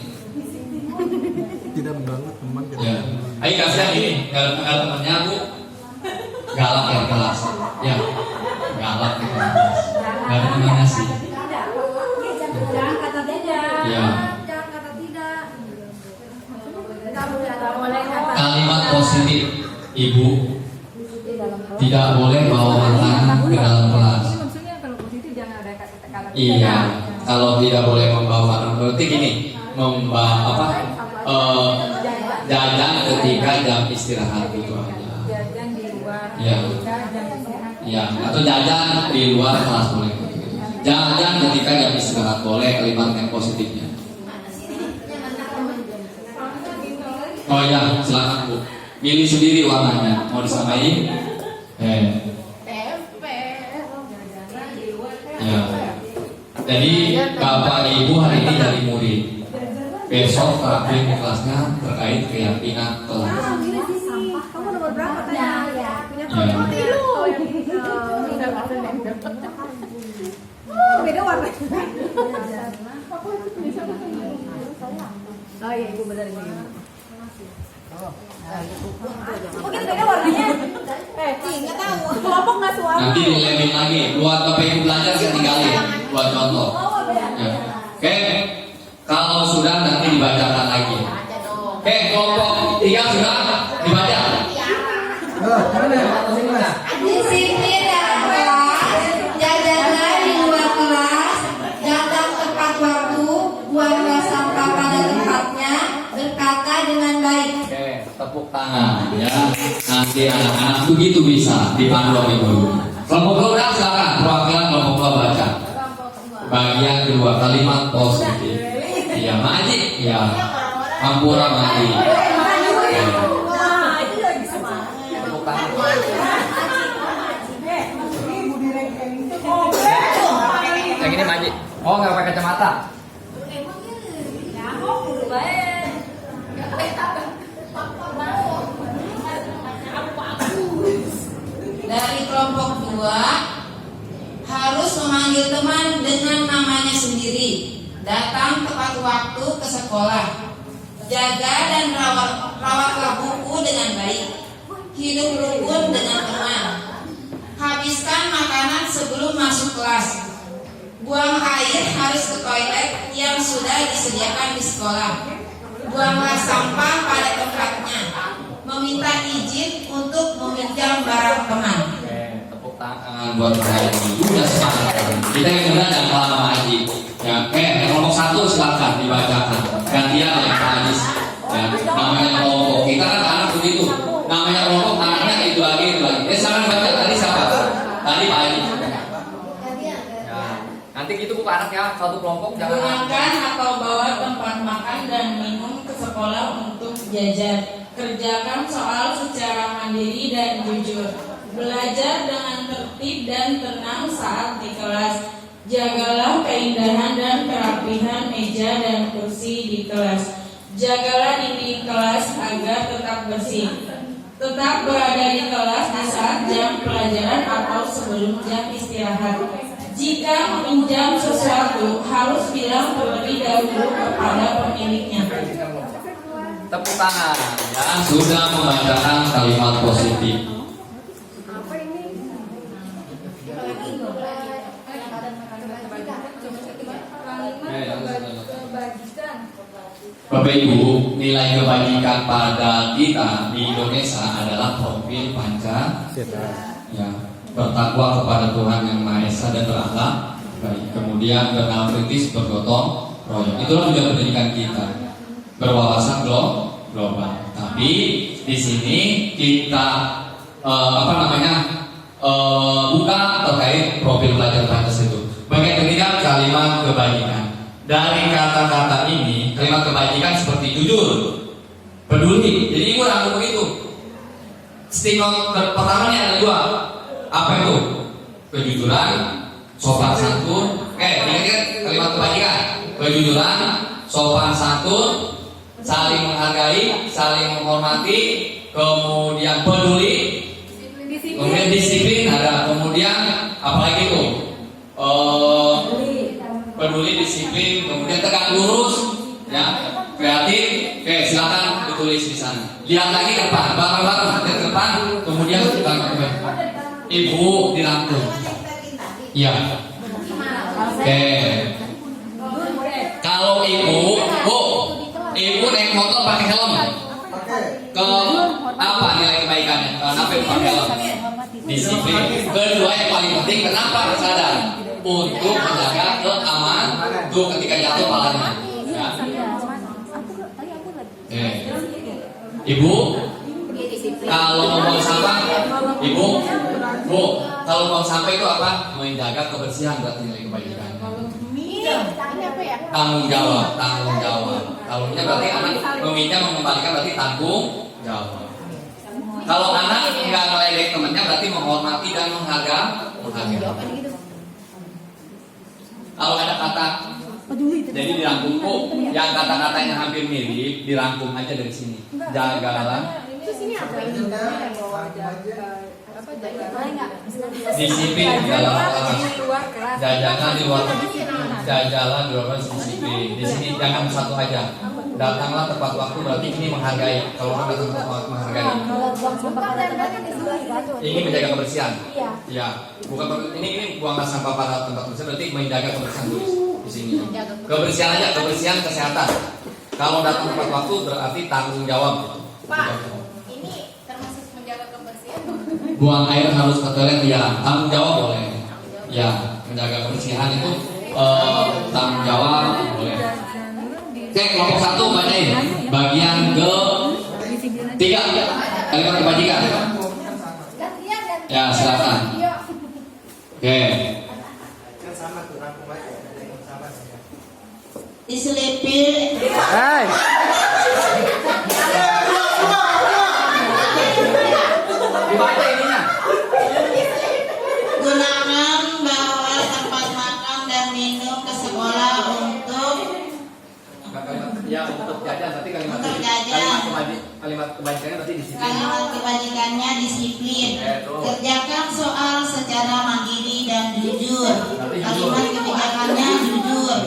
Tidak mengganggu teman. Ya. Ayo kasihan ini. Kalau temannya Bu galak ya kelas. Ya. Galak ya kelas. Gak ada temannya sih. Jangan kata tidak. Ya. Jangan kata tidak. Kalimat positif, Ibu tidak boleh bawa makanan ke dalam kelas. Maksudnya kalau positif jangan ada kata-kata. Iya, kalau tidak boleh membawa makanan, berarti gini, jajan ketika jam istirahat itu aja. Jajan di luar. Iya. Iya, atau jajan di luar kelas boleh. Jajan ketika jam istirahat boleh, kalimat yang positifnya. Oh ya, silakan Bu. Milih sendiri warnanya. Mau disamain? Ya. Jadi Bapak Ibu hari ini dari murid. besok terakhir di kelasnya terkait keyakinan kelas. Kamu nomor berapa tadi? Ya. Beda warna. Oh iya, ibu benar ini. Mungkin beda warnanya. Nggak tahu. Kelompok nggak suara. Nanti dilemin lagi. Buat Bapak Ibu belajar saya tinggalin. Buat contoh. Ya. Oke. Kalau sudah nanti dibacakan lagi. Oke, kelompok 3 sudah dibaca. Disiplin dalam kelas, jajanlah di luar kelas, datang tepat waktu, buanglah sampah pada tempatnya, berkata dengan baik. Oke, tepuk tangan ya. Nanti anak-anak begitu bisa dipandu oleh guru. Kelompok 2 silakan perwakilan kelompok 2 baca. Bagian kedua kalimat positif. Ya, Maji, ya. Ampura Maji. Tepuk tangan. Yang ini Maji. Oh, nggak pakai kacamata. Dari kelompok 2 harus memanggil teman dengan namanya sendiri. Datang tepat waktu ke sekolah. Jaga dan rawatlah buku dengan baik. Hidup rukun dengan teman. Habiskan makanan sebelum masuk kelas. Buang air harus ke toilet yang sudah disediakan di sekolah. Buanglah sampah pada tempatnya. Meminta izin untuk meminjam barang teman. Oke, tepuk tangan buat Pak Haji. Udah semangat. Kita yang muda jangan kalah sama Haji. Ya, kelompok 1 silakan dibacakan. Gantian ya Pak Haji. Ya, namanya kelompok. Kita kan anak begitu. Namanya kelompok anaknya itu lagi. Silakan baca. Tadi siapa? Tadi Pak Haji. Ya, nanti gitu Bu anak ya, satu kelompok jangan. Gunakan atau bawa tempat makan dan minum ke sekolah untuk jajan. Kerjakan soal secara mandiri dan jujur. Belajar dengan tertib dan tenang saat di kelas. Jagalah keindahan dan kerapihan meja dan kursi di kelas. Jagalah dinding kelas agar tetap bersih. Tetap berada di kelas di saat jam pelajaran atau sebelum jam istirahat. Jika meminjam sesuatu, harus bilang terlebih dahulu kepada pemiliknya. Tepuk tangan ya, sudah membacakan kalimat positif. Bapak Ibu, nilai kebajikan pada kita di Indonesia adalah profil panca, ya, bertakwa kepada Tuhan yang Maha Esa dan berakhlak baik. Kemudian kenal kritis, bergotong royong. Itulah juga pendidikan kita. Berwawasan global. Tapi di sini kita buka terkait profil pelajar Pancasila itu. Bagian ketiga kalimat kebajikan. Dari kata-kata ini, kalimat kebajikan seperti jujur, peduli. Jadi ibu rangkum begitu. Stigma pertamanya ada 2. Apa itu? Kejujuran, sopan santun. Ingat kalimat kebajikan. Kejujuran, sopan santun, saling menghargai, saling menghormati, kemudian peduli, kemudian disiplin ada, kemudian apalagi itu peduli, disiplin, kemudian tegak lurus, ya, kreatif. Oke, silakan ditulis di sana. Lihat lagi ke depan, bareng-bareng ke depan, kemudian kita ibu dirangkum. Iya. Oke. Kalau ibu naik motor pakai helm. Ke apa nilai kebaikannya? Kenapa pakai helm? Disiplin. Kedua yang paling penting, kenapa sadar? Untuk menjaga keamanan tuh ketika jatuh palanya. Ya. Ibu, kalau mau sampah, ibu, kalau mau sampah itu apa? Menjaga kebersihan berarti nilai kebaikan. Tanggung jawab. Talungnya berarti anak meminjam mengembalikan berarti tanggung jawab. Kalau anak nggak meledek temannya berarti menghormati dan menghargai. Kalau ada kata Jadi dirangkum yang kata-katanya hampir mirip dirangkum aja dari sini. Jagalah disiplin di dalam kelas. Jajanan di luar jajalan di luar kelas disiplin. Di sini jangan satu aja. Datanglah tepat waktu berarti ini menghargai. Kalau orang datang tepat waktu menghargai. Ini menjaga kebersihan. Iya. Bukan ini buang sampah pada tempat kebersihan berarti menjaga kebersihan tulis di sini. Kebersihan aja, kebersihan kesehatan. Kalau datang tepat waktu berarti tanggung jawab. Pak, ini termasuk menjaga kebersihan. Buang air harus ke toilet ya, tanggung jawab boleh. Ya, menjaga kebersihan itu tanggung jawab boleh. Oke, kelompok 1 bacain bagian ke 3 kalimat kebajikan. Ya, silakan. Oke. Diselipin. Dibaca ininya. Gunakan bawa tempat makan dan minum ke sekolah untuk Ya, untuk jajan nanti kalimat kebajikannya berarti di sini. kalimat kebajikannya disiplin. Kerjakan soal secara mandiri dan jujur. Kalimat kebijakannya jujur.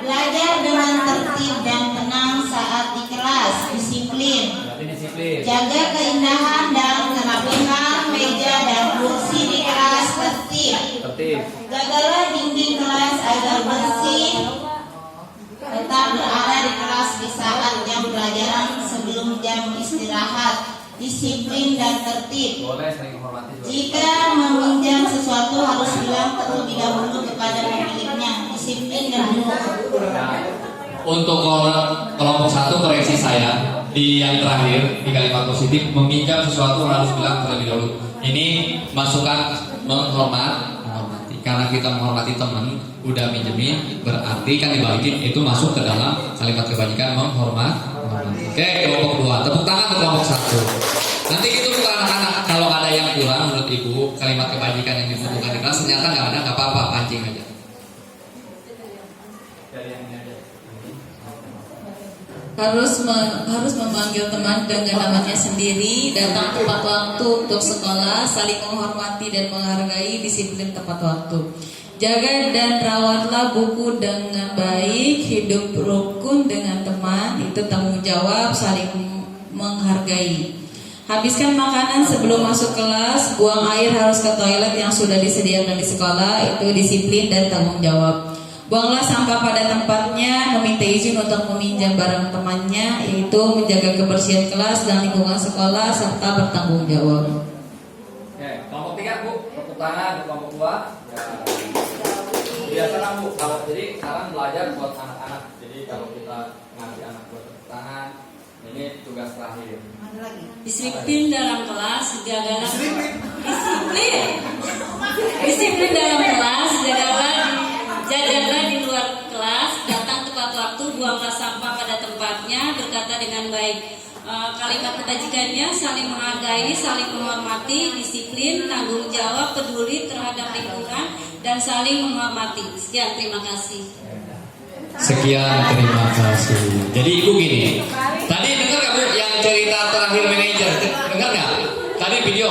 Belajar dengan tertib dan tenang saat di kelas. Disiplin. Berarti disiplin. Jaga keindahan dan kerapihan meja dan kursi di kelas tertib. Tertib. Jagalah dinding kelas agar bersih. Tetap berada di kelas di saat jam pelajaran sebelum jam istirahat. Disiplin dan tertib. Boleh saling menghormati. Jika meminjam sesuatu harus bilang terlebih dahulu kepada pemiliknya. Disiplin dan jujur. Nah, untuk kelompok 1 koreksi saya di yang terakhir di kalimat positif meminjam sesuatu harus bilang terlebih dahulu. Ini masukan menghormati karena kita menghormati teman udah minjemin berarti kan dibalikin itu masuk ke dalam kalimat kebajikan menghormati. Oke, kelompok 2 tepuk tangan untuk kelompok 1. Nanti gitu untuk anak-anak kalau ada yang kurang menurut ibu kalimat kebajikan yang dibutuhkan di kelas ternyata nggak ada nggak apa-apa pancing aja. Harus memanggil teman dengan namanya sendiri, datang tepat waktu untuk sekolah, saling menghormati dan menghargai, disiplin tepat waktu. Jaga dan rawatlah buku dengan baik, hidup rukun dengan teman, itu tanggung jawab, saling menghargai. Habiskan makanan sebelum masuk kelas, buang air harus ke toilet yang sudah disediakan di sekolah, itu disiplin dan tanggung jawab. Buanglah sampah pada tempatnya, meminta izin untuk meminjam barang temannya, yaitu menjaga kebersihan kelas dan lingkungan sekolah serta bertanggung jawab. Oke, kelompok 3 Bu, tepuk tangan kelompok 2. Ya. Biasakan Bu, kalau jadi sekarang belajar buat anak-anak. Jadi kalau kita ngasih anak buat tepuk tangan, ini tugas terakhir. Disiplin dalam kelas, jagalah disiplin dalam kelas, jajalah di luar kelas, datang tepat waktu, buanglah sampah pada tempatnya, berkata dengan baik. Kalimat kebajikannya saling menghargai, saling menghormati, disiplin, tanggung jawab, peduli terhadap lingkungan, dan saling menghormati. Sekian, terima kasih. Sekian, terima kasih. Jadi ibu gini, tadi dengar nggak Bu yang cerita terakhir manajer? Dengar nggak? Tadi video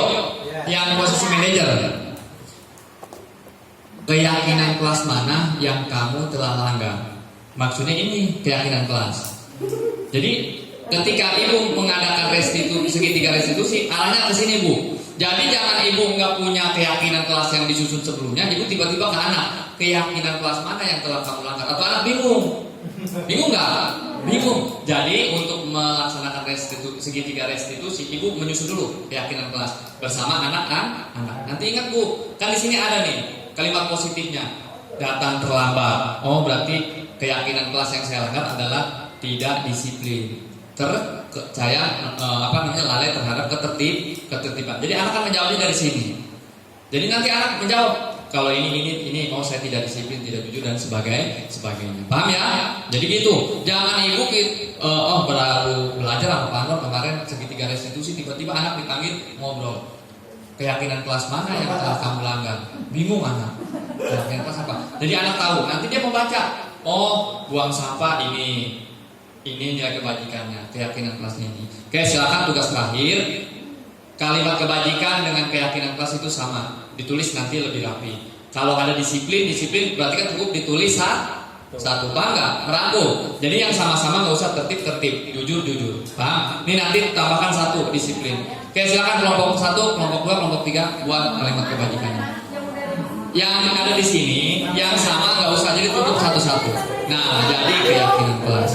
yang posisi manajer. Keyakinan kelas mana yang kamu telah langgar? Maksudnya ini keyakinan kelas. Jadi ketika ibu mengadakan restitusi, segitiga restitusi, arahnya ke sini Bu. Jadi jangan ibu nggak punya keyakinan kelas yang disusun sebelumnya, ibu tiba-tiba ke anak, keyakinan kelas mana yang telah kamu langgar? Atau anak bingung nggak? Bingung. Jadi untuk melaksanakan segitiga restitusi, ibu menyusun dulu keyakinan kelas bersama anak. Nanti ingat Bu, kan di sini ada nih kalimat positifnya, datang terlambat. Oh berarti keyakinan kelas yang saya langgar adalah tidak disiplin. Lalai terhadap ketertiban. Jadi anak akan menjawabnya dari sini. Jadi nanti anak menjawab kalau ini oh saya tidak disiplin, tidak jujur dan sebagainya. Paham ya? Jadi gitu. Jangan ibu baru belajar apa kemarin segitiga restitusi tiba-tiba anak dipanggil ngobrol. Keyakinan kelas mana yang telah kamu langgar? Bingung anak. Keyakinan kelas apa? Jadi anak tahu. Nanti dia membaca oh buang sampah ini nilai kebajikannya, keyakinan kelasnya ini. Oke, silakan tugas terakhir. Kalimat kebajikan dengan keyakinan kelas itu sama, ditulis nanti lebih rapi. Kalau ada disiplin berarti kan cukup ditulis satu, paham nggak? Merangkum. Jadi yang sama-sama nggak usah tertib, jujur, paham? Ini nanti tambahkan satu disiplin. Oke, silakan kelompok 1, kelompok 2, kelompok 3 buat kalimat kebajikannya. Yang ada di sini, yang sama nggak usah jadi tutup satu-satu. Nah, jadi keyakinan kelas.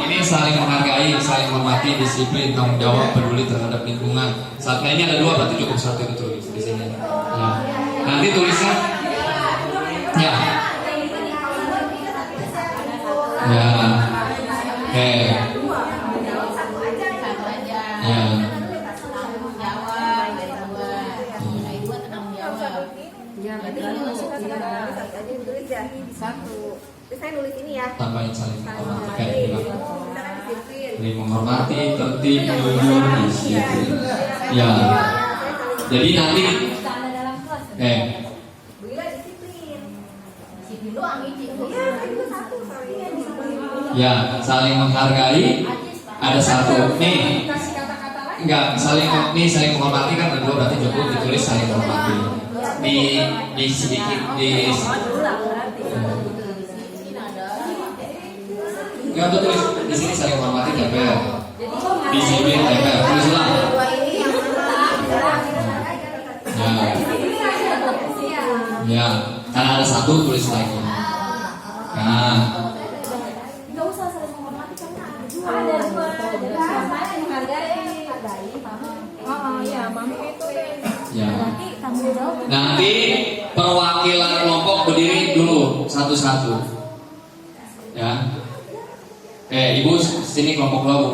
Ini saling menghargai, saling menghormati, disiplin, tanggung jawab, peduli terhadap lingkungan. Saatnya ini ada 2, berarti cukup 1 ditulis di sini. Ya. Nanti tulisnya, ya. Ya, oke. Ya. Saya nulis ini ya. Tambahin saling menghormati. Saling menghormati, tertib, jujur, disiplin. Ya. Jadi nanti ya, saling menghargai ada 1. Nih. Enggak, saling menghormati kan ada 2, berarti cukup ditulis saling menghormati. Di sedikit di enggak tuh tulis di sini saling menghormati tempel. Disiplin tempel. Tulis ulang. Ya, karena ada 1 tulis lagi. Nah, Nggak usah saling menghormati karena ada 2. Jadi sama yang menghargai. Ya, mami itu ya. berarti tanggung jawab. Nanti perwakilan kelompok berdiri dulu satu-satu. Ya. Ibu sini kelompok 2, Bu.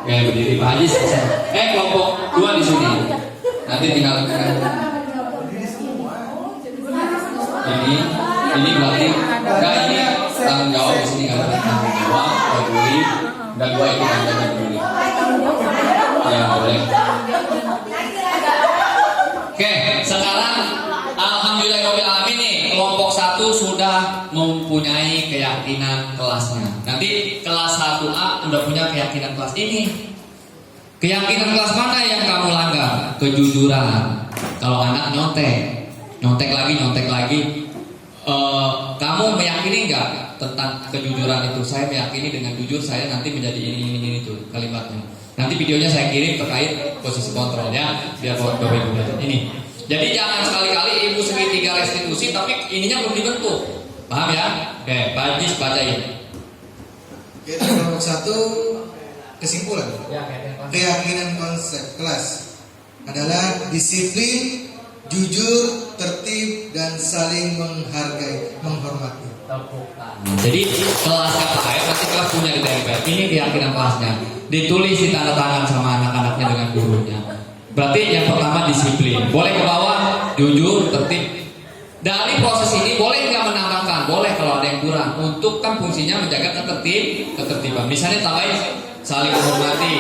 Berdiri Pak Haji. Kelompok 2 di sini. Nanti tinggal ini berarti ini tanggung jawab di sini kan tanggung jawab, peduli, dan 2 itu tanggung jawab peduli. Ya boleh. Oke, sekarang alhamdulillahirobbilalamin nih kelompok 1 sudah mempunyai keyakinan kelasnya. Nanti kelas 1A udah punya keyakinan kelas ini. Keyakinan kelas mana yang kamu langgar? Kejujuran. Kalau anak nyontek lagi. Kamu meyakini nggak tentang kejujuran itu? Saya meyakini dengan jujur saya nanti menjadi ini itu kalimatnya. Nanti videonya saya kirim terkait posisi kontrolnya biar Bapak Ibu lihat ini. Jadi jangan sekali-kali ibu segitiga restitusi tapi ininya belum dibentuk. Paham ya? Oke, Bajis bacain. Oke, kelompok 1 kesimpulan. Keyakinan konsep kelas adalah disiplin, jujur, tertib, dan saling menghargai, menghormati. Jadi kelas KKM nanti kelas punya di TMPR. Ini keyakinan kelasnya. Ditulis di tanda tangan sama anak-anaknya dengan gurunya. Berarti yang pertama disiplin. Boleh ke bawah, jujur, tertib. Dari proses ini boleh nggak menambahkan? Boleh kalau ada yang kurang. Untuk kan fungsinya menjaga ketertiban. Misalnya tambahin saling menghormati,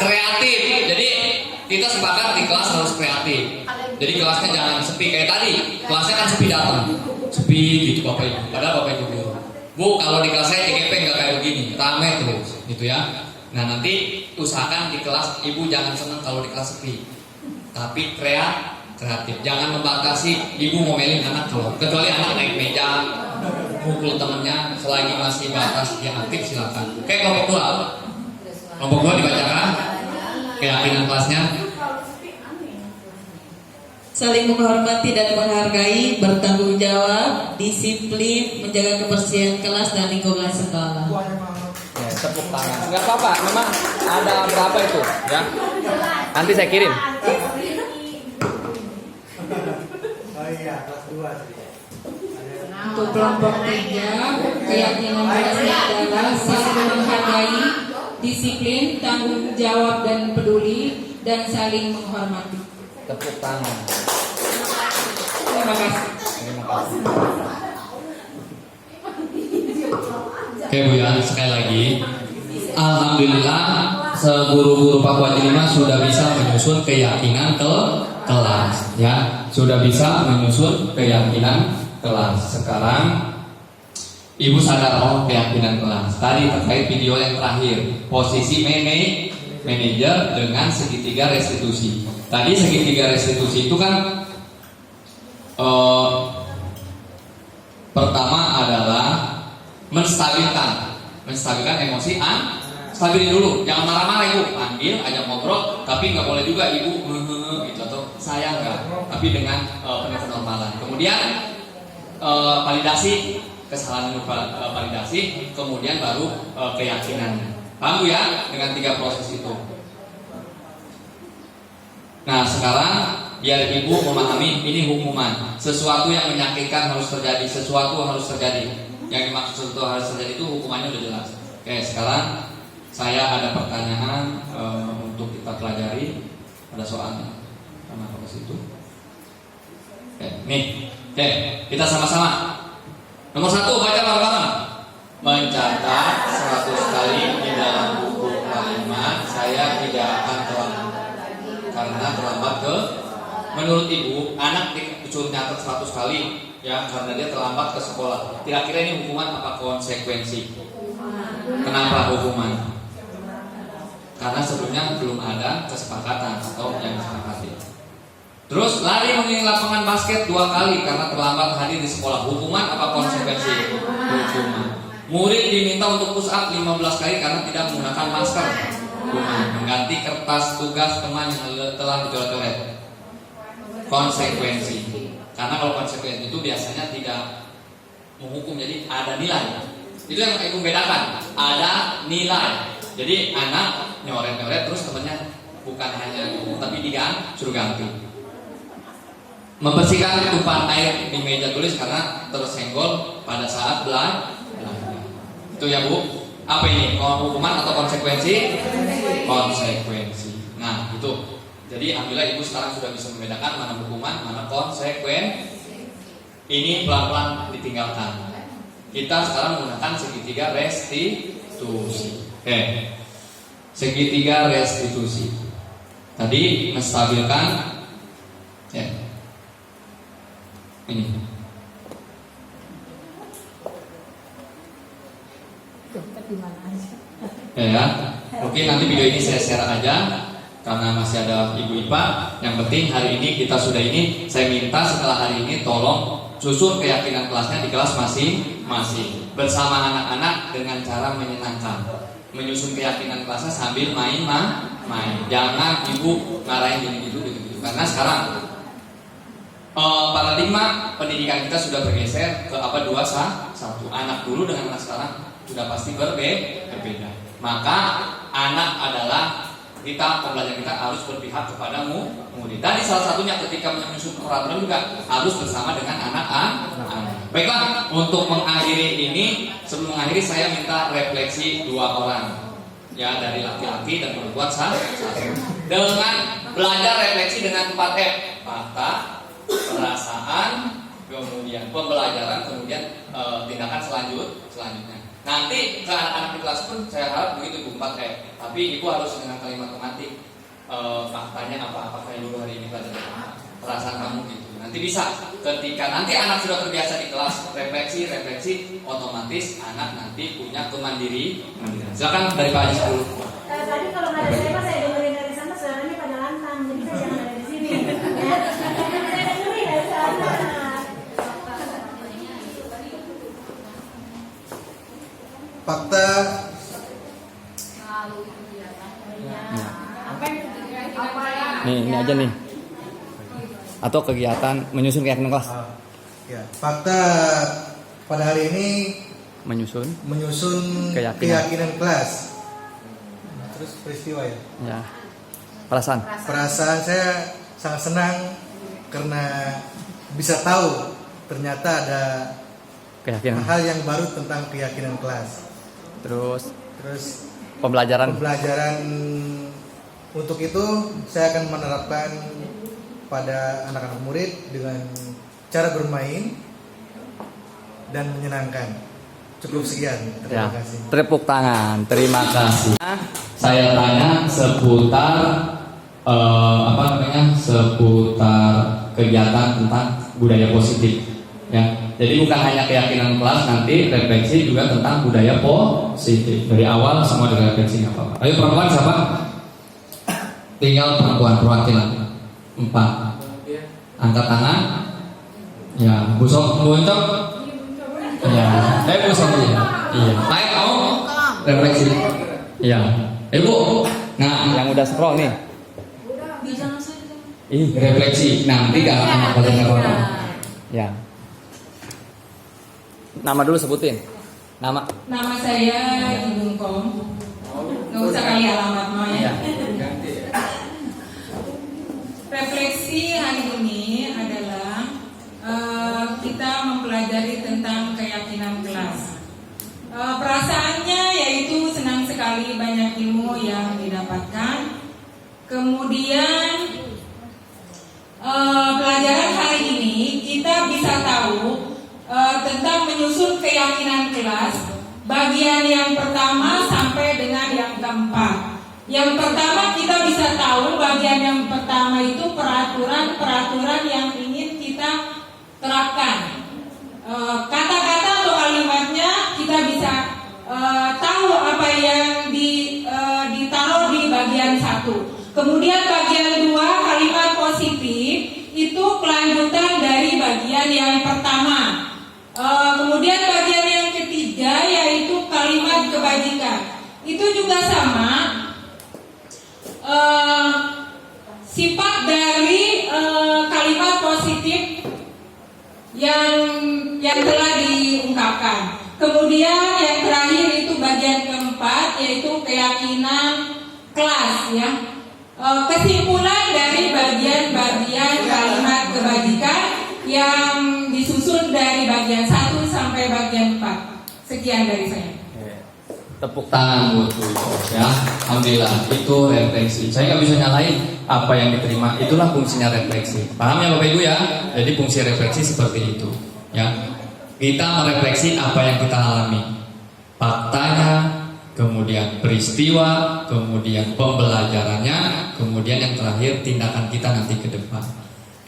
kreatif. Jadi kita sepakat di kelas harus kreatif. Jadi kelasnya jangan sepi kayak tadi. Kelasnya kan sepi datang, sepi gitu Bapak Ibu. Padahal Bapak Ibu guru. Bu, kalau di kelas saya EGP nggak kayak begini, rame terus, gitu ya. Nah nanti usahakan di kelas ibu jangan senang kalau di kelas sepi, tapi kreatif. Jangan membatasi ibu ngomelin anak kalau kecuali anak naik meja mukul temennya selagi masih batas dia aktif silakan. Oke, kelompok 2 dibacakan keyakinan kelasnya. Saling menghormati dan menghargai, bertanggung jawab, disiplin, menjaga kebersihan kelas dan lingkungan sekolah. Ya, tepuk tangan. Enggak apa-apa, memang ada berapa itu, ya? Nanti saya kirim. Untuk kelompok 3, keyakinan kelasnya adalah saling menghargai, disiplin, tanggung jawab dan peduli, dan saling menghormati. Tepuk tangan. Terima kasih. Oke Bu ya, sekali lagi alhamdulillah seguru-guru Papua Jelima sudah bisa menyusun keyakinan kelas ya, sudah bisa menyusun keyakinan kelas. Sekarang Ibu sadar keyakinan kelas. Tadi terkait video yang terakhir, posisi manajer dengan segitiga restitusi. Tadi segitiga restitusi itu kan pertama adalah menstabilkan emosi. Stabilin dulu, jangan marah-marah ibu, panggil, ajak ngobrol, tapi nggak boleh juga ibu gitu atau saya nggak, tapi dengan penuh kenormalan. Kemudian validasi kesalahan itu, validasi, kemudian baru keyakinan. Paham Bu ya dengan 3 proses itu. Nah sekarang biar ibu memahami ini hukuman. Sesuatu yang menyakitkan harus terjadi, sesuatu harus terjadi. Yang dimaksud sesuatu harus terjadi itu hukumannya udah jelas. Oke, sekarang saya ada pertanyaan untuk kita pelajari. Ada soalnya. Kenapa ke situ? Oke, nih. Oke, kita sama-sama. Nomor 1 baca bareng-bareng. Mencatat 100 kali di dalam buku kalimat saya tidak akan terlambat. Karena terlambat menurut ibu, anak disuruh nyatet 100 kali ya karena dia terlambat ke sekolah. Kira-kira ini hukuman apa konsekuensi? Kenapa hukuman? Karena sebelumnya belum ada kesepakatan atau yang disepakati. Terus lari mengelilingi lapangan basket 2 kali karena terlambat hadir di sekolah. Hukuman apa konsekuensi? Hukuman. Murid diminta untuk push up 15 kali karena tidak menggunakan masker. Hukuman. Mengganti kertas tugas teman yang telah dicoret-coret. Konsekuensi. Karena kalau konsekuensi itu biasanya tidak menghukum, jadi ada nilai. Itu yang ibu bedakan. Ada nilai. Jadi anak nyoret-nyoret terus temannya bukan hanya hukum tapi suruh ganti. Membersihkan tumpahan air di meja tulis karena tersenggol pada saat belajar. Itu ya Bu. Apa ini? Hukuman atau konsekuensi? Konsekuensi. Nah itu. Jadi alhamdulillah ibu sekarang sudah bisa membedakan mana hukuman, mana konsekuensi. Ini pelan-pelan ditinggalkan. Kita sekarang menggunakan segitiga restitusi. Oke. Segitiga restitusi. Tadi menstabilkan ya. Ini. Ya, mungkin nanti video ini saya share aja karena masih ada Ibu IPA. Yang penting hari ini kita sudah ini. Saya minta setelah hari ini tolong susun keyakinan kelasnya di kelas masing-masing bersama anak-anak dengan cara menyenangkan. Menyusun keyakinan kelasnya sambil main. Jangan ibu ngarahin gini gitu. Karena sekarang paradigma pendidikan kita sudah bergeser ke abad 21. Anak dulu dengan anak sekarang sudah pasti berbeda. Maka anak adalah pembelajaran kita harus berpihak kepada murid. Dan salah satunya ketika menyusun peraturan juga harus bersama dengan anak-anak. Baiklah, untuk mengakhiri ini, sebelum mengakhiri saya minta refleksi 2 orang. Ya, dari laki-laki dan perempuan satu. Dengan belajar refleksi dengan 4F. Fakta, perasaan, kemudian pembelajaran, kemudian tindakan selanjutnya. Nanti ke anak-anak di kelas pun saya harap begitu Bu 4F. Tapi ibu harus dengan kalimat tematik. Faktanya apakah ibu hari ini belajar perasaan kamu gitu. Nanti bisa ketika nanti anak sudah terbiasa di kelas refleksi otomatis anak nanti punya kemandirian. Silakan dari Pak Ajis dulu. Tadi kalau nggak ada saya saya dengerin dari sana suaranya pada lantang, jadi saya jangan ada di sini. Ya. Saya dengerin dari sana. Fakta. Nih, ini aja nih. Atau kegiatan menyusun keyakinan kelas. Ya, fakta pada hari ini Menyusun keyakinan kelas. Terus peristiwa ya. Ya. Perasaan saya sangat senang karena bisa tahu ternyata ada keyakinan. hal yang baru tentang keyakinan kelas. Terus pembelajaran untuk itu saya akan menerapkan pada anak-anak murid dengan cara bermain dan menyenangkan. Cukup sekian. Terima kasih. Tepuk tangan. Terima kasih. Saya tanya seputar seputar kegiatan tentang budaya positif ya. Jadi bukan hanya keyakinan kelas, nanti refleksi juga tentang budaya positif. Dari awal semua direfleksi nggak apa-apa. Ayo perempuan siapa? Tinggal perempuan perwakilan 4. Angkat tangan. Ya, Bu Encok. Ya, Bu Sofi. Iya. Baik, mau refleksi. Iya. Bu. Nah, yang udah scroll nih. Refleksi. Nanti gak akan apa-apa. Ya. Nama dulu sebutin. Nama saya Ibu Kom. Nggak usah kali alamat mau ya. Refleksi hari ini adalah kita mempelajari tentang keyakinan kelas. Perasaannya yaitu senang sekali banyak ilmu yang didapatkan. Kemudian pelajaran hari ini kita bisa tahu tentang menyusun keyakinan kelas, bagian yang pertama sampai dengan yang keempat. Yang pertama kita bisa tahu bagian yang pertama itu peraturan yang ingin kita terapkan. Kata-kata atau kalimatnya kita bisa tahu apa yang ditaruh di bagian 1. Kemudian bagian 2 kalimat positif itu kelanjutan dari bagian yang pertama. Kemudian bagian yang ketiga yaitu kalimat kebajikan. Itu juga sama. Sifat dari kalimat positif yang telah diungkapkan. Kemudian yang terakhir itu bagian keempat yaitu keyakinan kelas ya. Kesimpulan dari bagian-bagian kalimat kebajikan yang disusun dari bagian 1 sampai bagian 4. Sekian dari saya. Tepuk tangan buat ya. Alhamdulillah itu refleksi. Saya nggak bisa nyalain apa yang diterima. Itulah fungsinya refleksi. Paham ya Bapak Ibu ya? Jadi fungsi refleksi seperti itu ya. Kita merefleksi apa yang kita alami, faktanya, kemudian peristiwa, kemudian pembelajarannya, kemudian yang terakhir tindakan kita nanti ke depan.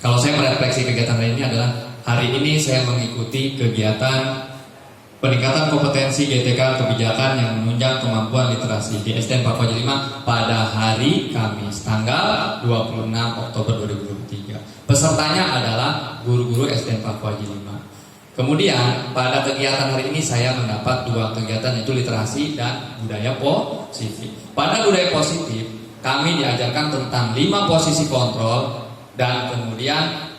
Kalau saya merefleksi kegiatan hari ini adalah hari ini saya mengikuti kegiatan peningkatan kompetensi GTK kebijakan yang menunjang kemampuan literasi di SDN Pak Fajri 5 pada hari Kamis tanggal 26 Oktober 2023. Pesertanya adalah guru-guru SDN Pak Fajri 5. Kemudian pada kegiatan hari ini saya mendapat 2 kegiatan yaitu literasi dan budaya positif. Pada budaya positif kami diajarkan tentang 5 posisi kontrol dan kemudian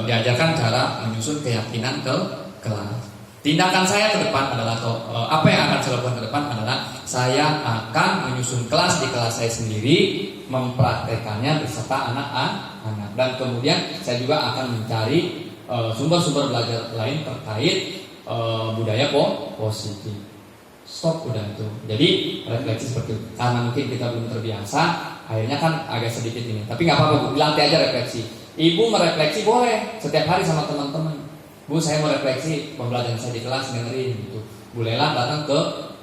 diajarkan cara menyusun keyakinan ke kelas. Tindakan saya ke depan adalah apa yang akan saya lakukan ke depan adalah saya akan menyusun kelas di kelas saya sendiri, mempraktekannya beserta anak-anak dan kemudian saya juga akan mencari sumber-sumber belajar lain terkait budaya positif. Stop udah itu. Jadi refleksi seperti itu. Karena mungkin kita belum terbiasa, akhirnya kan agak sedikit ini. Tapi nggak apa-apa Bu, dilatih aja refleksi. Ibu merefleksi boleh setiap hari sama teman-teman. Bu, saya mau refleksi pembelajaran saya di kelas, dengerin gitu. Bu Lela datang ke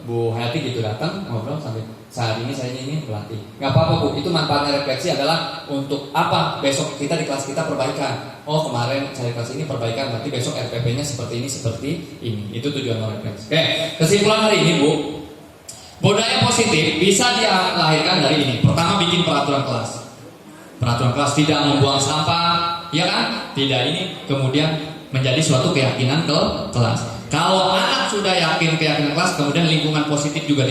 Bu Hayati gitu, datang ngobrol sampai saat ini saya ini berlatih. Nggak apa-apa Bu, itu manfaatnya refleksi adalah untuk apa? Besok kita di kelas kita perbaikan. Oh kemarin saya kelas ini perbaikan, berarti besok RPP-nya seperti ini. Itu tujuan refleksi. Oke, kesimpulan hari ini Bu, budaya positif bisa dilahirkan dari ini. Pertama bikin peraturan kelas. Peraturan kelas tidak membuang sampah, ya kan? Tidak ini, kemudian menjadi suatu keyakinan ke kelas. Kalau anak sudah yakin keyakinan kelas, kemudian lingkungan positif juga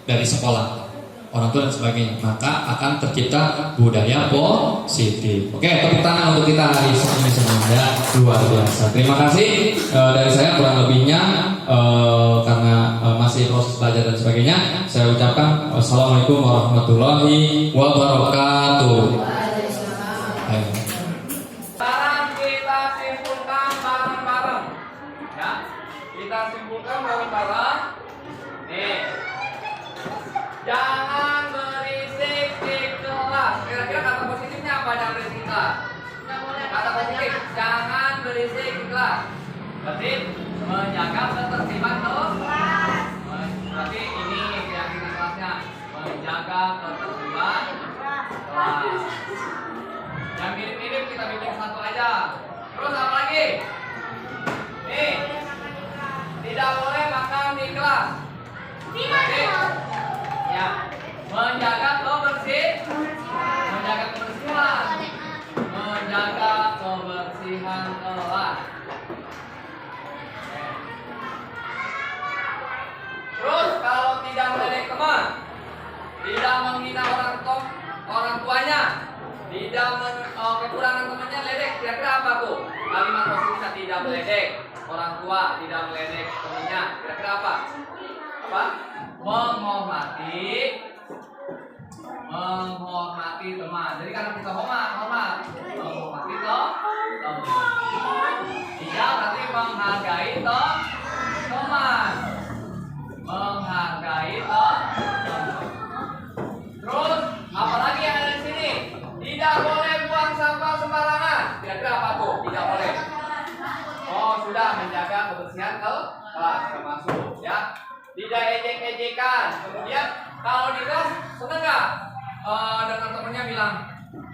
dari sekolah, orang tua dan sebagainya, maka akan tercipta budaya positif. Oke, tepuk tangan untuk kita hari ini semuanya, luar biasa. Terima kasih dari saya, kurang lebihnya karena masih proses belajar dan sebagainya, saya ucapkan wassalamualaikum warahmatullahi wabarakatuh. Ayo. Kita simpulkan bareng-bareng. Nih, jangan berisik di kelas. Kira-kira kata positifnya apa? Jangan berisik di kelas. Kata positif, jangan berisik di kelas. Berarti menjaga ketertiban kelas. Berarti ini keyakinan kelasnya, menjaga ketertiban kelas. Yang mirip-mirip kita bikin satu aja. Terus apa lagi? Nih, tidak boleh makan di kelas. Oke? Ya, menjaga kebersihan, menjaga kebersihan, menjaga kebersihan kelas. Terus kalau tidak meledek teman, tidak menghina orang tuanya, tidak kekurangan temannya ledek, kira-kira apa tuh? Kalimat positifnya tidak meledek orang tua, tidak meledek temannya, kira-kira apa? Apa? Menghormati teman. Jadi karena kita menghormati teman. Tidak berarti menghargai teman. Menghargai teman. Terus apalagi yang ada di sini? Tidak boleh buang sampah sembarangan. Kira-kira apa tuh? Tidak boleh. Oh, sudah menjaga kebersihan kelas termasuk ya. Tidak ejek-ejekan. Kemudian kalau di kelas seneng nggak dengan temennya bilang,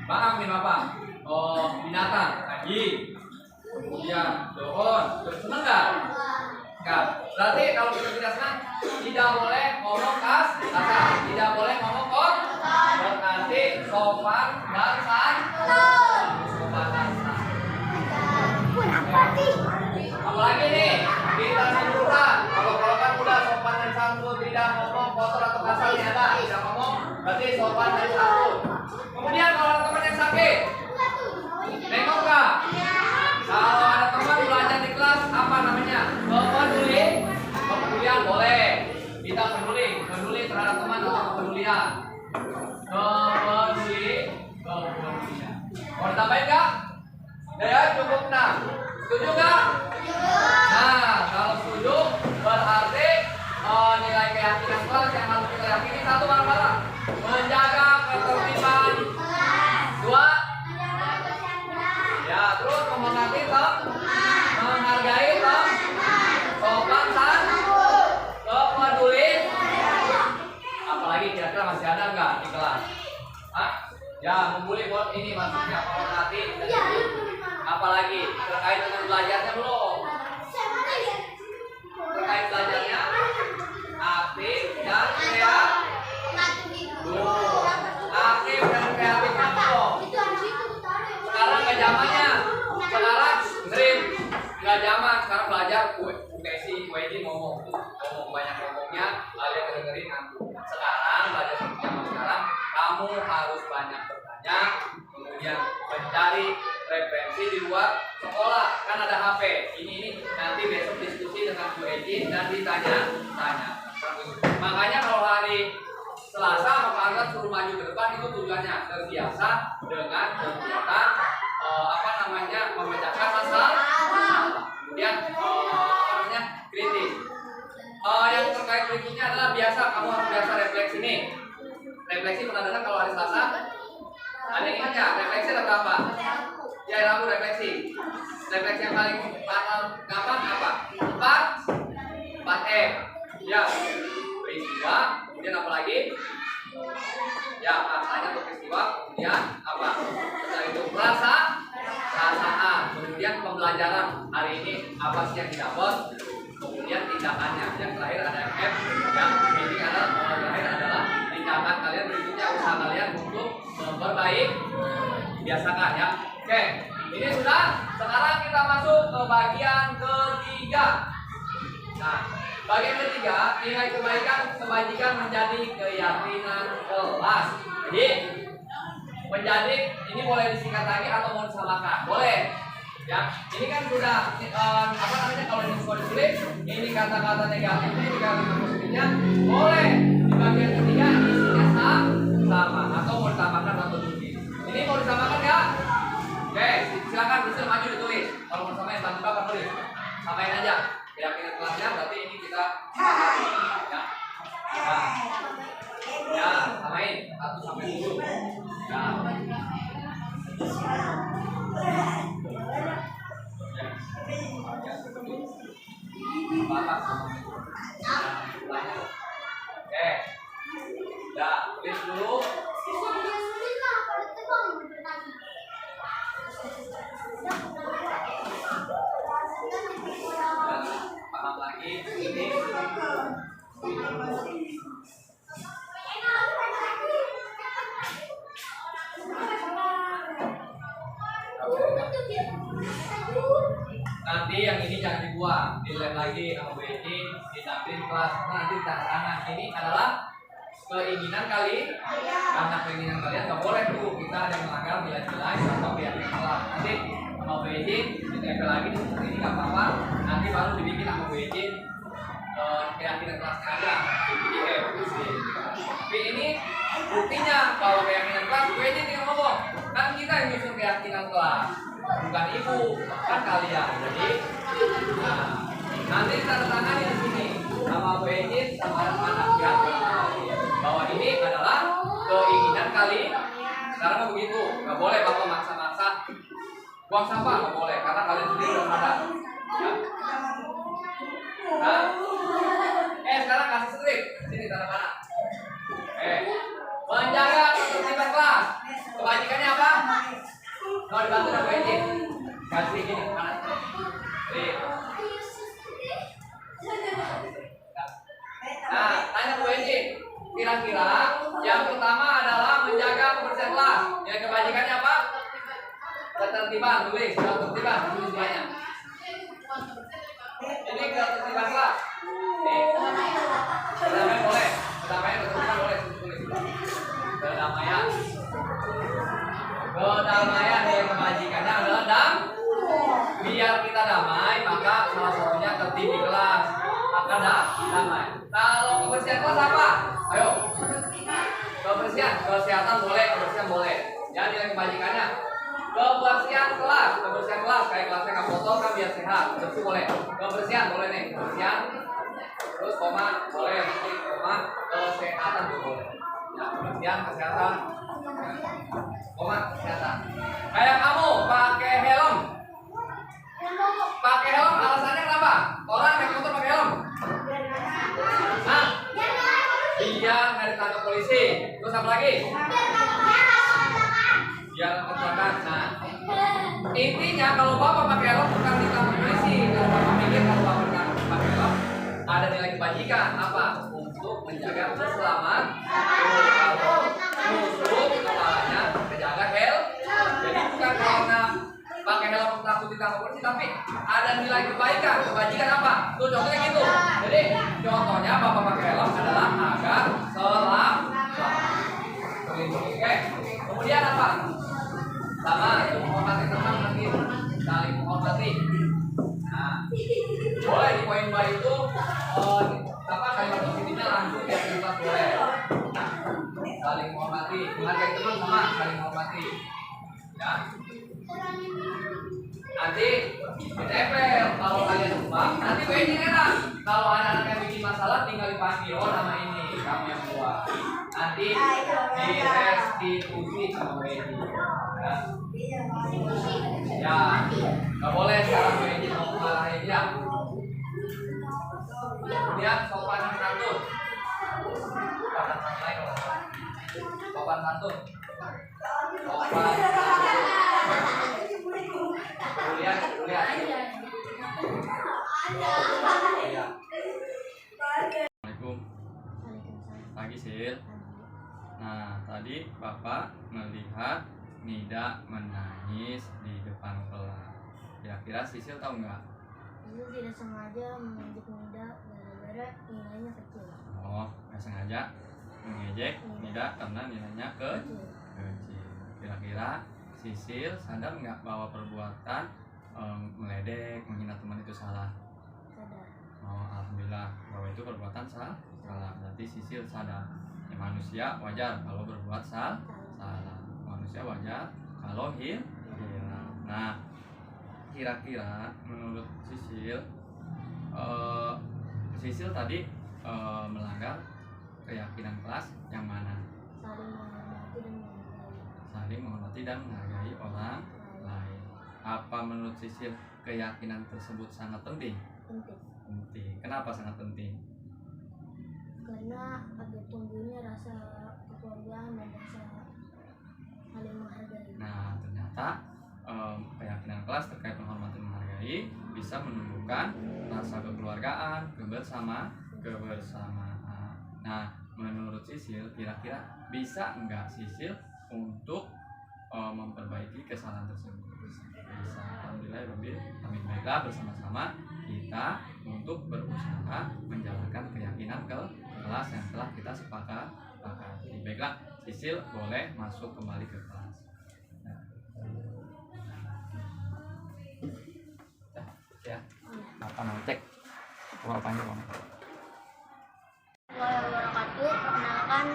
Bang minum apa? Oh, binatang, anjing. Kemudian doon, seneng nggak? Enggak. Berarti kalau kita tidak senang, tidak boleh ngomong kasar, tidak boleh ngomong kotor. Berarti sopan dan santun. Sopan dan santun. Apalagi nih, kita semburan. Kalau kan udah sopan dan santun, tidak ngomong kotor atau kasar nih ada, tidak ngomong, berarti sopan dan santun. Kemudian kalau ada teman yang sakit, nengok nggak? Kalau ada teman belajar di kelas, apa namanya? Kepedulian boleh. Kita peduli terhadap teman atau kepedulian. Kepedulian. Mau ditambahin nggak? Ya cukup 6. Setuju nggak? Nah, kalau setuju berarti nilai keyakinan kelas yang harus kita yakini satu bareng-bareng. Menjaga ketertiban. 2. Ya, terus menghormati menghargai sopan santun, kepeduli. Apalagi kira-kira masih ada nggak di kelas? Hah? Ya, membuli ini maksudnya menghormati. Apalagi terkait dengan belajarnya belum? Terkait belajarnya aktif dan kreatif. Aktif dan kreatifnya belum? Sekarang nggak zamannya. Sekarang dengerin, nggak zaman. Sekarang belajar UKSI ngomong banyak ngomongnya, kalian dengerin aku. Sekarang belajar seperti zaman sekarang, kamu harus banyak bertanya, kemudian mencari referensi di luar sekolah. Kan ada HP. Ini nanti besok diskusi dengan Bu Ejin dan ditanya. Makanya kalau hari Selasa maka kalian suruh maju ke depan, itu tujuannya terbiasa dengan kegiatan memecahkan masalah, kemudian kritis. Yang terkait berikutnya adalah kamu harus biasa refleksi nih. Refleksi pernah dengar kalau hari Selasa? Ada yang ingat ya? Refleksi ada berapa? Ya, Rabu refleksi. Refleksi yang paling gampang apa? 4M. Ya, peristiwa. Kemudian apa lagi? Ya, tanya untuk peristiwa. Kemudian apa? Setelah itu perasaan. Kemudian pembelajaran hari ini apa sih yang didapat? Kemudian tindakannya. Yang terakhir ada M. Yang ini adalah tindakan kalian berikutnya, usaha kalian untuk memperbaiki. Biasakan ya. Oke, ini sudah. Sekarang kita masuk ke bagian ketiga. Nah, bagian ketiga, nilai kebajikan menjadi keyakinan kelas. Jadi menjadi ini boleh disingkat lagi atau mau disamakan, boleh. Ya, ini kan sudah kalau ini sudah ditulis, ini kata-kata negatifnya, ini kata-kata positifnya, boleh di bagian ketiga isinya sama atau mau ditambahkan atau tulis. Ini mau disamakan ya? Oke, silakan bisa maju ditulis. Kalau mau samain bantu bapak tulis, samain aja. Keyakinan kelasnya berarti ini kita ya. Ya, samain 1 sampai 7. Ya. Oke. Ya, tulis dulu. Nanti yang ini jangan dibuang, dilihat lagi sama Bu Eci, ditampilin kelas, nanti tanda tangan. Ini adalah keinginan kali, karena keinginan kalian nggak boleh tuh kita ada melanggar nilai-nilai atau keyakinan kelas. Nanti sama Bu Eci ditempel lagi di seperti ini nggak apa-apa. Nanti baru dibikin sama Bu Eci keyakinan kelasnya aja di PDF. Tapi ini buktinya kalau keyakinan kelas Bu Eci tinggal ngomong, kan kita yang nyusun keyakinan kelas, bukan ibu, kan kalian. Jadi nanti tanda tangan di sini sama Bu Eci sama anak-anak ya, bahwa ini adalah keinginan kali. Sekarang kan begitu, nggak boleh bapak maksa-maksa buang sampah, nggak boleh karena kalian sendiri udah sadar. Ya. Nah, sekarang kasih strip sini tanda tangan. Menjaga ketertiban kelas. Kebajikannya apa? Mau dibantu sama Bu Eci? Kasih gini kanan. Nah, tanya Bu Eci. Kira-kira yang pertama adalah menjaga kebersihan kelas. Yang kebajikannya apa? Ketertiban, tulis ketertiban, tulis banyak. Ini ketertiban kelas. Kedamaian boleh, kedamaian ketertiban boleh, tulis. Kedamaian. Kedamaian yang kebajikannya adalah biar kita damai, maka salah satunya tertib di kelas. Maka damai. Kalau kebersihan kelas apa? Ayo. Kebersihan, kesehatan boleh, kebersihan boleh. Ya, nilai kebajikannya. Kebersihan kelas kayak kelasnya nggak kotor kan biar sehat. Bersih boleh. Kebersihan boleh nih, kebersihan. Terus koma boleh, nanti koma kesehatan juga boleh. Ya, kebersihan, kesehatan. Koma kesehatan. Kayak kamu pakai helm. Pakai helm alasannya kenapa? Orang naik motor pakai helm. Iya, nggak ditangkap polisi. Terus apa lagi? Biar kecelakaan. Nah, intinya kalau bapak pakai helm bukan ditangkap polisi. Kalau bapak mikir kalau bapak pakai helm ada nilai kebajikan apa? Untuk menjaga keselamatan. Kalau nusuk kepalanya menjaga helm. Jadi bukan karena pakai helm takut ditangkap polisi, tapi ada nilai kebaikan, kebajikan apa? Tuh contohnya gitu. Jadi contohnya bapak pakai helm adalah agar selamat. Oke. Kemudian apa? Sama itu menghormati teman lagi, saling menghormati. Nah, boleh di poin 2 itu apa kalimat positifnya langsung ya kita boleh. Nah, saling menghormati, menghargai teman sama saling menghormati. Ya. Nanti ditempel kalau kalian lupa, nanti Bu Eci enak. Kalau anak-anak yang bikin masalah tinggal dipanggil nama ini kamu yang buat. Nanti direstitusi sama Bu Eci. Ya, nggak boleh sekarang Bu Eci mau marahin dia. Kemudian sopan santun. Sopan santun. Lihat. Assalamualaikum. Pagi Sil. Nah, tadi Bapak melihat Nida menangis di depan kelas. Kira-kira Sisil tahu nggak? Sisil tidak sengaja mengejek Nida gara-gara nilainya kecil. Oh, nggak sengaja mengejek Nida karena nilainya kecil. Kira-kira Sisil sadar nggak bahwa perbuatan meledek, menghina teman itu salah? Sadar. Oh, alhamdulillah bahwa itu perbuatan salah. Berarti Sisil sadar. Ya, manusia wajar kalau berbuat salah. Manusia wajar kalau hilang. Nah, kira-kira menurut Sisil, Sisil tadi melanggar keyakinan kelas yang mana? Saling menghormati dan menghargai orang lain. Apa menurut Sisil keyakinan tersebut sangat penting? Penting. Kenapa sangat penting? Karena ada tumbuhnya rasa kekeluargaan dan rasa saling menghargai. Nah, ternyata keyakinan kelas terkait menghormati dan menghargai bisa menumbuhkan rasa kekeluargaan, kebersamaan. Nah, menurut Sisil, kira-kira bisa nggak Sisil untuk memperbaiki kesalahan tersebut? Bisa. Alhamdulillah, amin. Baiklah, bersama-sama kita untuk berusaha menjalankan keyakinan kelas yang telah kita sepakati. Baiklah, Sisil boleh masuk kembali ke kelas. Ya, apa mau cek? Apanya Bang? Assalamualaikum warahmatullahi wabarakatuh. Perkenalkan,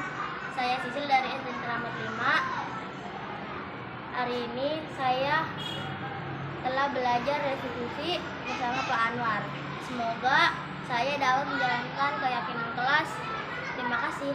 saya Sisil dari SD Keramat 5. Hari ini saya telah belajar restitusi bersama Pak Anwar. Semoga saya dapat menjalankan keyakinan kelas. Terima kasih.